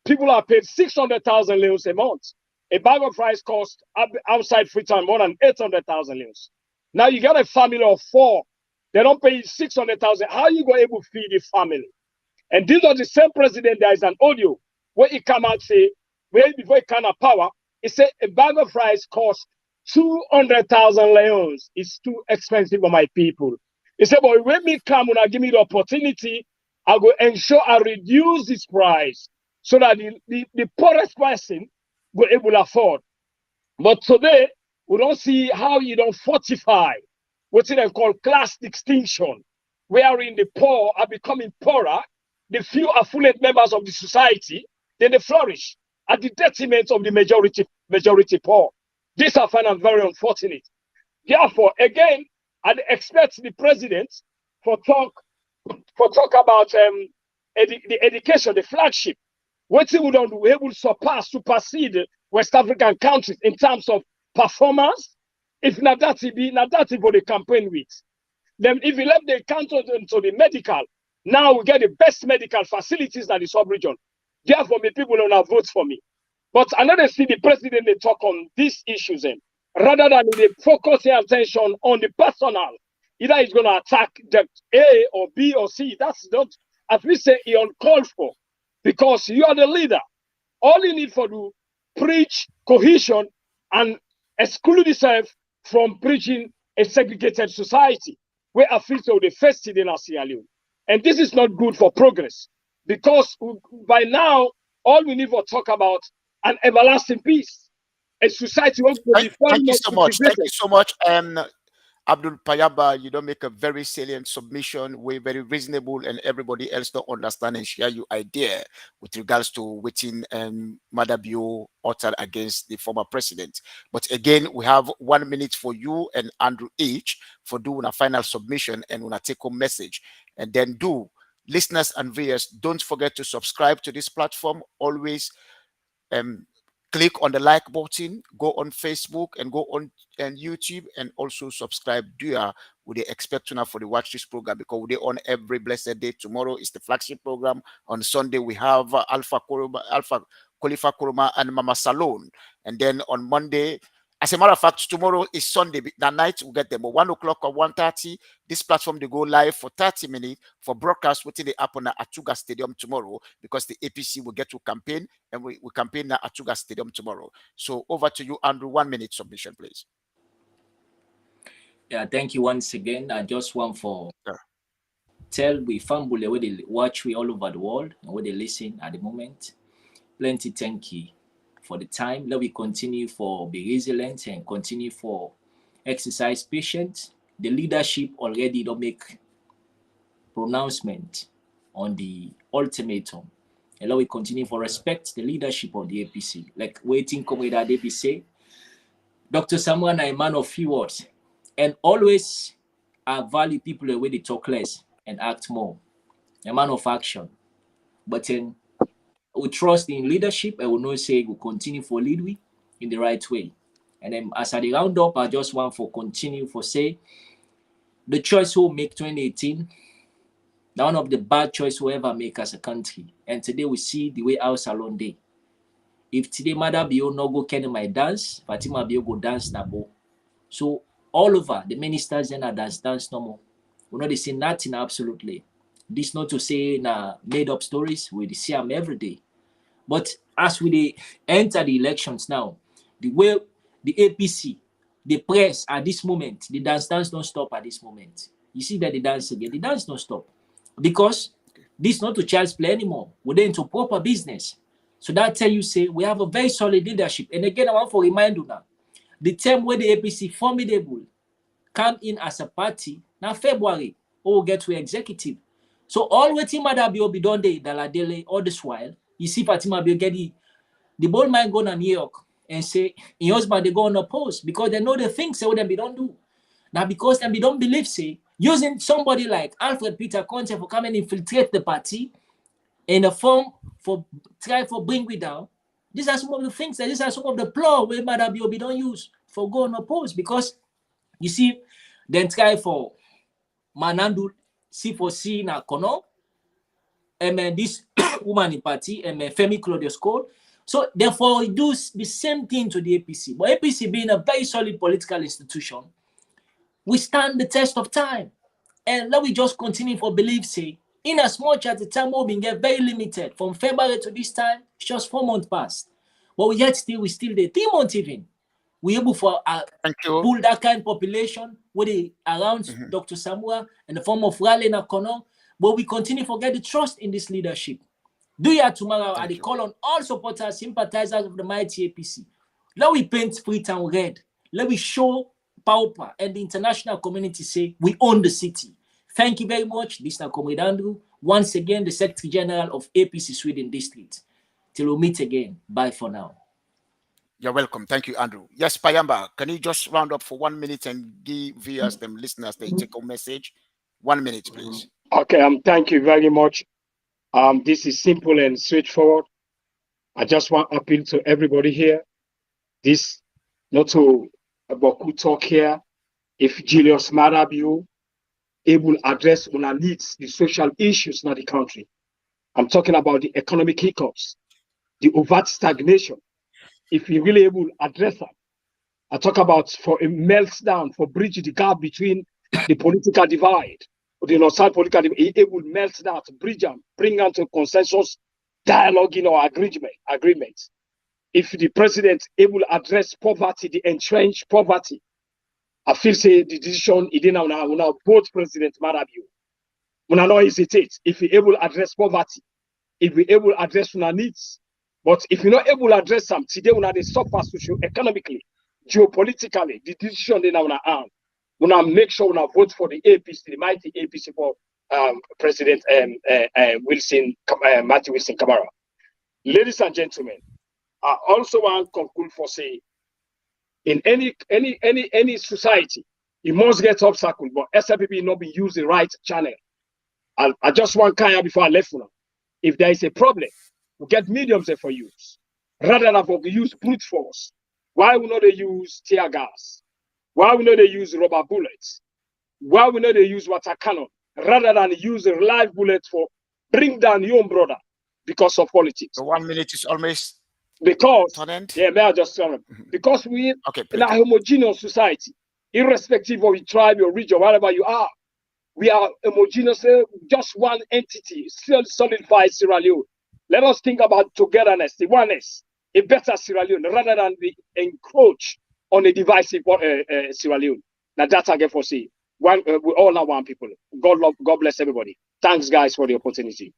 People are paid 600,000 leons a month. A bag of rice costs outside Freetown more than 800,000 leons. Now you got a family of 4. They don't pay 600,000. How are you going to feed the family? And this was the same president. There is an audio where he come out say, well, before he can have power, he said a bag of rice costs 200,000 leons. It's too expensive for my people. He said, but when me come, when I give me the opportunity, I will ensure I reduce this price so that the poorest person will able to afford. But today, we don't see how you don't fortify what they call class distinction, wherein the poor are becoming poorer, the few affluent members of the society, then they flourish at the detriment of the majority poor. This I find very unfortunate. Therefore, again, I'd expect the president for talk about the education, the flagship. What he would do, we will supersede West African countries in terms of performance. If not that, for the campaign with. Then if you left the country into the medical, now we get the best medical facilities in the sub-region. Therefore, the people don't vote for me. But another see the president, they talk on these issues. rather than they focus their attention on the personal. Either it's going to attack the A or B or C. That's not, as we say, uncalled for, because you are the leader. All you need for to preach cohesion and exclude yourself from preaching a segregated society where a of the first in Asialu. And this is not good for progress, because by now, all we need to talk about an everlasting peace. A society wants to be Thank you so much. Thank you so much. Abdul Payaba, you don't make a very salient submission, way very reasonable, and everybody else don't understand and share your idea with regards to waiting Madabio uttered against the former president. But again, we have 1 minute for you and Andrew each for doing a final submission and una take home message. And then listeners and viewers, don't forget to subscribe to this platform. Always click on the like button, go on Facebook and go on YouTube, and also subscribe there. We expect now for the watch this program, because we on every blessed day. Tomorrow is the flagship program. On Sunday we have Alpha Khalifa Kuruma and Mama Salone, and then on Monday, as a matter of fact, tomorrow is Sunday. That night we get them at 1 o'clock or 1:30. This platform they go live for 30 minutes for broadcast within the app on Atuga Stadium tomorrow, because the APC will get to campaign, and we campaign at Atuga Stadium tomorrow. So over to you, Andrew. 1 minute submission, please. Yeah, thank you once again. I just want for tell we family where they watch we all over the world and where they listen at the moment. Plenty thank you for the time. Let we continue for be resilient and continue for exercise patience. The leadership already don't make pronouncement on the ultimatum. And let we continue for respect the leadership of the APC. Like waiting comrade APC. Dr. Samuel, a man of few words, and always I value people the way they talk less and act more. A man of action. But then we trust in leadership, and we know say we continue for lead we in the right way. And then as I round up, I just want for continue for say the choice we'll make 2018, none of the bad choice we'll ever make as a country. And today we see the way our salon day. If today Mother Bio no go can my dance, Fatima Bio go dance na bo. So all over the ministers and dance no more. We know they say nothing absolutely. This not to say na made up stories, we see them every day. But as we enter the elections now, the way the APC, the press at this moment, the dance don't stop at this moment. You see that the dance again, the dance don't stop. Because this is not to child's play anymore. We're into proper business. So that tell you say we have a very solid leadership. And again, I want to remind you now, the term where the APC formidable come in as a party now February, or get to executive. So all waiting Mother Bio be done the Daladele all this while. You see Fatima Bio get the bold man go to New York and say in husband they go on oppose because they know the things so them be don't do. Now because them be don't believe say using somebody like Alfred Peter Conte for come and infiltrate the party in a form for try for bring we down. These are some of the things that these are some of the plow where Mother Bio be don't use for go on oppose because you see then try for Manandu C4C na Kono and this woman in party and Femi Claudius Cole. So therefore we do the same thing to the APC. But APC being a very solid political institution, we stand the test of time. And let we just continue for belief say, in as much as the time will be get very limited from February to this time, it's just 4 months past. But we still the 3 months even. We able for pull that kind of population with the around Dr. Samuel in the form of Raleigh and Kono, but we continue to get the trust in this leadership. Do you tomorrow I call on all supporters, sympathizers of the mighty APC. Let we paint Freetown red. Let we show Paupa and the international community say we own the city. Thank you very much. This is Comrade Andrew. Once again, the Secretary General of APC Sweden District. Till we meet again. Bye for now. You're welcome. Thank you, Andrew. Yes, Payamba, can you just round up for 1 minute and give viewers, them listeners, the take-home message? 1 minute, please. Okay, thank you very much. This is simple and straightforward. I just want to appeal to everybody here. This, not to Boku talk here. If Julius Marabio able to address una needs, the social issues in the country. I'm talking about the economic hiccups, the overt stagnation. If you really able to address that, I talk about for a meltdown, for bridge the gap between the political divide, the North-South political divide. It will melt down, bridge them, bring them to consensus, dialogue, or agreement. If the president able to address poverty, the entrenched poverty, I feel say the decision he did now both President Marabiu. When I know hesitate, if he able to address poverty, if we able to address our needs, but if you're not able to address them today, when they suffer socio-economically, geopolitically, the decision they now arm. We now make sure we vote for the APC, the mighty APC for President Matthew Wilson Kamara. Ladies and gentlemen, I also want to conclude for say, in any society, you must get obstacles, but SLPP not be used the right channel. I just want Kaya before I left now. If there is a problem, we get mediums there for use. Rather than for use brute force. Why we not they use tear gas? Why we not they use rubber bullets? Why we not they use water cannon? Rather than use a live bullet for bring down your own brother because of politics. So 1 minute is almost because yeah, may I just tell them? Because we okay, in a homogeneous society, irrespective of your tribe, your region, wherever you are, we are homogeneous, just one entity, still solidified Sierra Leone. Let us think about togetherness, the oneness, a better Sierra Leone, rather than be encroach on a divisive Sierra Leone. Now that's again for see. We all are one people. God bless everybody. Thanks, guys, for the opportunity.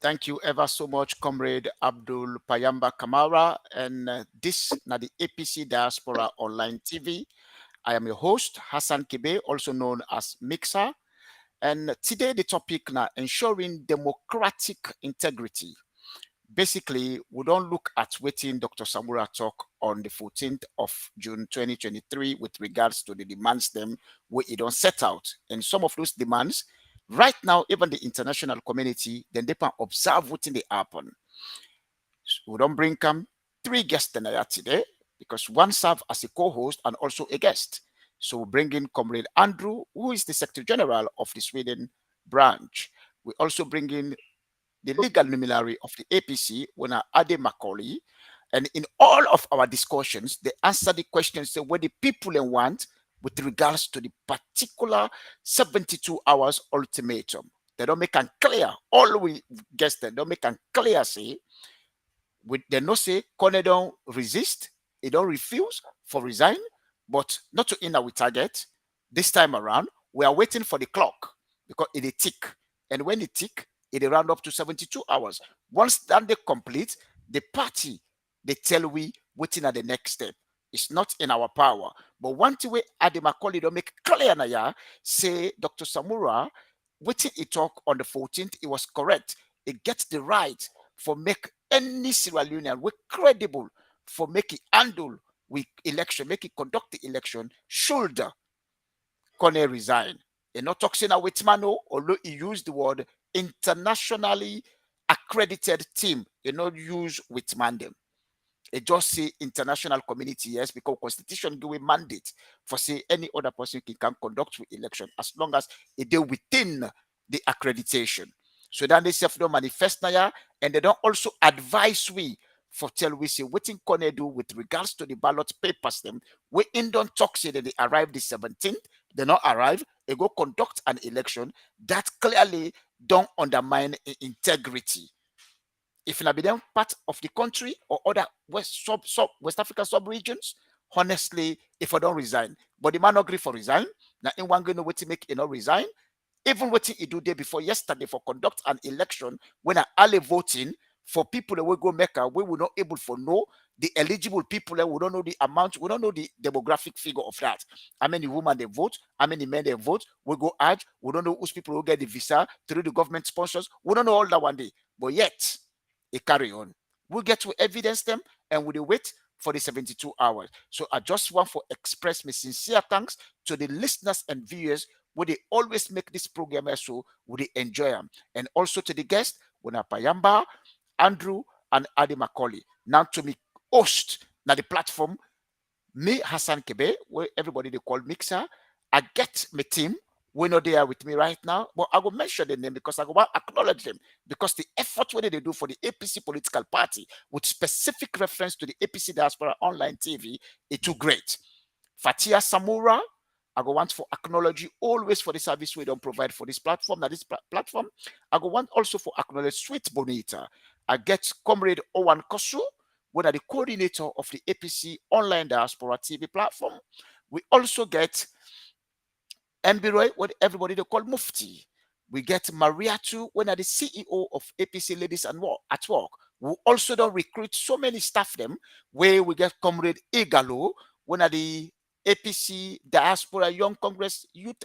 Thank you ever so much, Comrade Abdul Payamba Kamara. And this now the APC Diaspora Online TV. I am your host, Hassan Kebe, also known as Mixer. And today the topic now, ensuring democratic integrity. Basically, we don't look at waiting Dr. Samura talk on the 14th of June 2023 with regards to the demands them where he don't set out. And some of those demands, right now, even the international community, then they can observe what they happen. So we don't bring 3 guests today because one serve as a co-host and also a guest. So we bring in Comrade Andrew, who is the Secretary General of the Sweden branch. We also bring in the legal luminary of the APC, Ade Macaulay. And in all of our discussions, they answer the questions what the people want with regards to the particular 72 hours ultimatum. They don't make it clear. All we guess they don't make it clear, say, they no say, Kone don't resist, he don't refuse for resign, but not to in our target. This time around, we are waiting for the clock because it tick. And when it tick, it round up to 72 hours. Once that they complete, the party, they tell we waiting at the next step. It's not in our power. But one thing we Ade Macaulay don't make clear na say Dr. Samura, waiting he talk on the 14th, it was correct. It gets the right for make any Sierra Leonean we credible for make it handle with election, make it conduct the election, should Kone resign. You're not talking with Mano, although he used the word internationally accredited team. You not use with mandem. It just say international community, yes, because constitution give a mandate for say any other person can conduct the election as long as it deal within the accreditation. So then they self don't manifest now, and they don't also advise we for tell we say what in Kone do with regards to the ballot papers them. We in don't talk say that they arrive the 17th, they not arrive, they go conduct an election that clearly don't undermine integrity. If not be them part of the country or other West African sub-regions, honestly, if I don't resign, but the man agree for resign, now in one going to make not resign, even what he do day before yesterday for conduct an election when I early voting for people that will go Mecca, we will not able to know the eligible people, we don't know the amount, we don't know the demographic figure of that. How many women they vote, how many men they vote, we go add, we don't know whose people will get the visa through the government sponsors, we don't know all that one day. But yet, it carry on. We'll get to evidence them and we'll wait for the 72 hours. So I just want to express my sincere thanks to the listeners and viewers where they always make this program so would they enjoy them. And also to the guests, Wona Payamba, Andrew, and Ade Macaulay. Now to me host now the platform, me Hassan Kebe, where everybody they call Mixer. I get my team we're not there with me right now, but I will mention the name because I will acknowledge them because the effort what they do for the APC political party with specific reference to the APC Diaspora Online TV is too great. Fatia Samura, I go want for acknowledge you always for the service we don't provide for this platform. Now this platform, I go want also for acknowledge Sweet Bonita. I get Comrade Owan Kosu, one of the coordinator of the APC Online Diaspora TV platform. We also get Mbiroy, what everybody they call Mufti. We get Mariatu, one of the CEO of APC Ladies at Work. We also don't recruit so many staff them, where we get Comrade Igalo, one of the APC Diaspora Young Congress Youth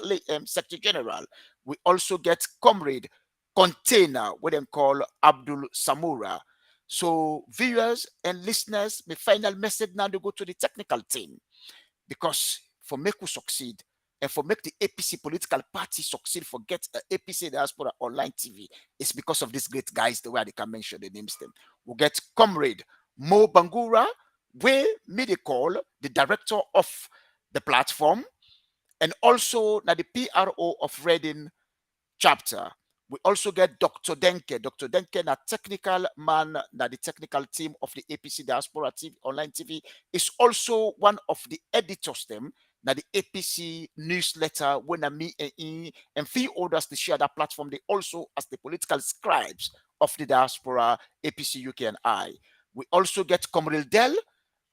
Secretary General. We also get Comrade Container, what they call Abdul Samura. So viewers and listeners, my final message now to go to the technical team, because for make we succeed and for make the APC political party succeed, for get APC Diaspora Online TV, it's because of these great guys, the way they can mention the names them. We'll get Comrade Mo Bangura, where me they call the director of the platform, and also now the PRO of Reading chapter. We also get Dr. Denke. Dr. Denke, na technical man, na the technical team of the APC Diaspora TV Online TV, is also one of the editors them, na the APC newsletter, when me and few others to share that platform. They also as the political scribes of the diaspora, APC UK and I. We also get Comrade Dell,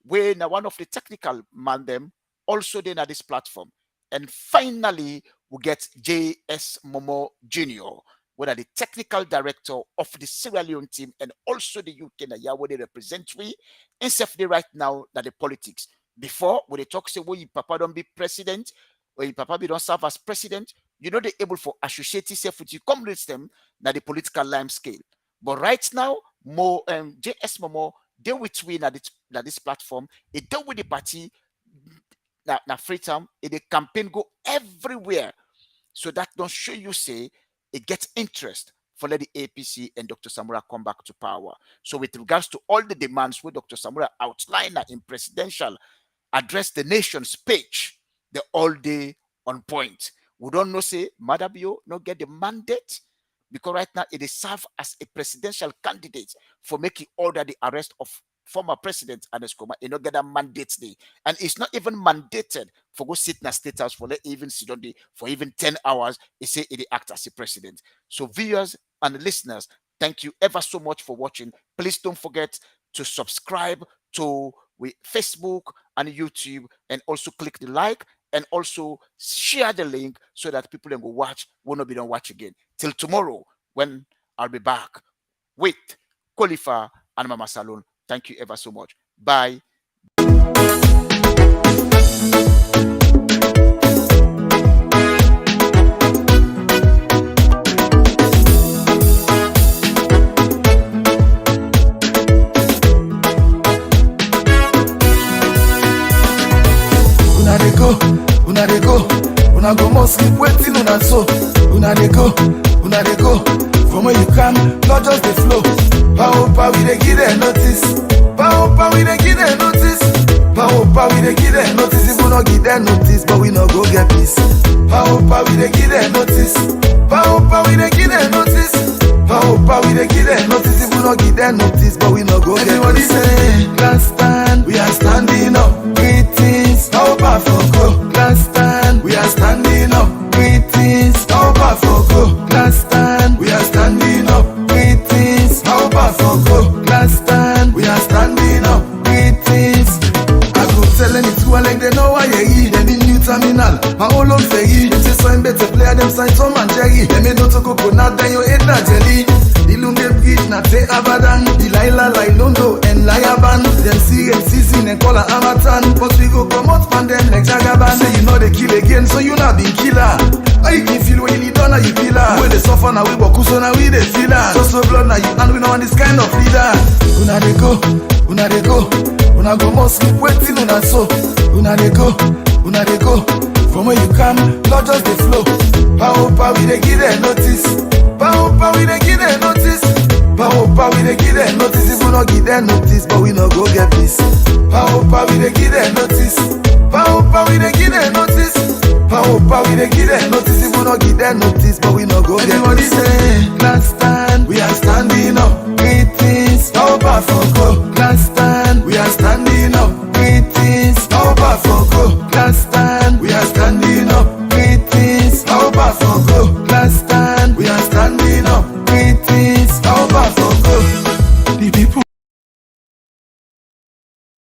where now one of the technical man them, also then at this platform. And finally, we get J.S. Momo Jr., where are the technical director of the Sierra Leone team and also the UK and where they represent we. Instead right now that the politics. Before, when they talk, say, well, your papa don't be president, or your papa don't serve as president, you know they're able for associate yourself with you, comrades them, that the political line scale. But right now, more J.S. Momo, they with we at this platform, it deal with the party, na free time, the campaign go everywhere. So that don't show you say it gets interest for let the APC and Dr. Samura come back to power. So with regards to all the demands where Dr. Samura outlined in presidential address the nation's speech, they're all day on point. We don't know say Madabio not get the mandate because right now it is served as a presidential candidate for making order the arrest of former president Anes Koma. You not get a mandate day, and it's not even mandated for go sit in a state house for let even sit on the for even 10 hours. It say it act as a president. So viewers and listeners, thank you ever so much for watching. Please don't forget to subscribe to Facebook and YouTube, and also click the like and also share the link so that people can go watch, will not be done watch again. Till tomorrow when I'll be back with Khalifa and Mama Salon. Thank you ever so much. Bye. Una go must keep waiting on so. Una dey go, from where you come, not just the flow. Power, we dey give them notice. Power, we dey give them notice. Power, we dey give them notice. If we not give them notice, but we not go get peace. Power, we dey give them notice. Power, we dey give them notice. Power, we dey give them notice. If we not give them notice, but we not go get peace. Everybody say, last stand, we are standing up. Greetings, power for go. Last stand, we are standing up. Greetings, power for go. Last stand, we are standing up. Greetings, power for go. Last stand, we are standing up. Greetings. I go telling it to like they know why you eat. They new terminal, my whole own faggy. They say sign better player, them sign Tom and Jerry. They made no to coconut, then you ate that jelly. Ilunge bridge, na te abadan. Delilah, like Londo and Liaban. Them see and season and call a Amatan. But we go come out from them like Jagaban. Say you know they kill again, so you not been killer. I can feel when you need done, you feel her. When they suffer now, we walk so now we they feel her. So blood now you and we know on this kind of leader. Una they go, una go must keep waiting una so. Una they go, from where you come, not just the flow. Power, we they give them notice. Power, we they give them notice. Power, we they give them notice. If we not give them notice, but we not go get peace. Power, we they give them notice. Power, we they give them notice. Power, we dey give them notice, if we not give them notice, but we not go. Everybody say, last stand, we are standing up. Great things, power for go. Last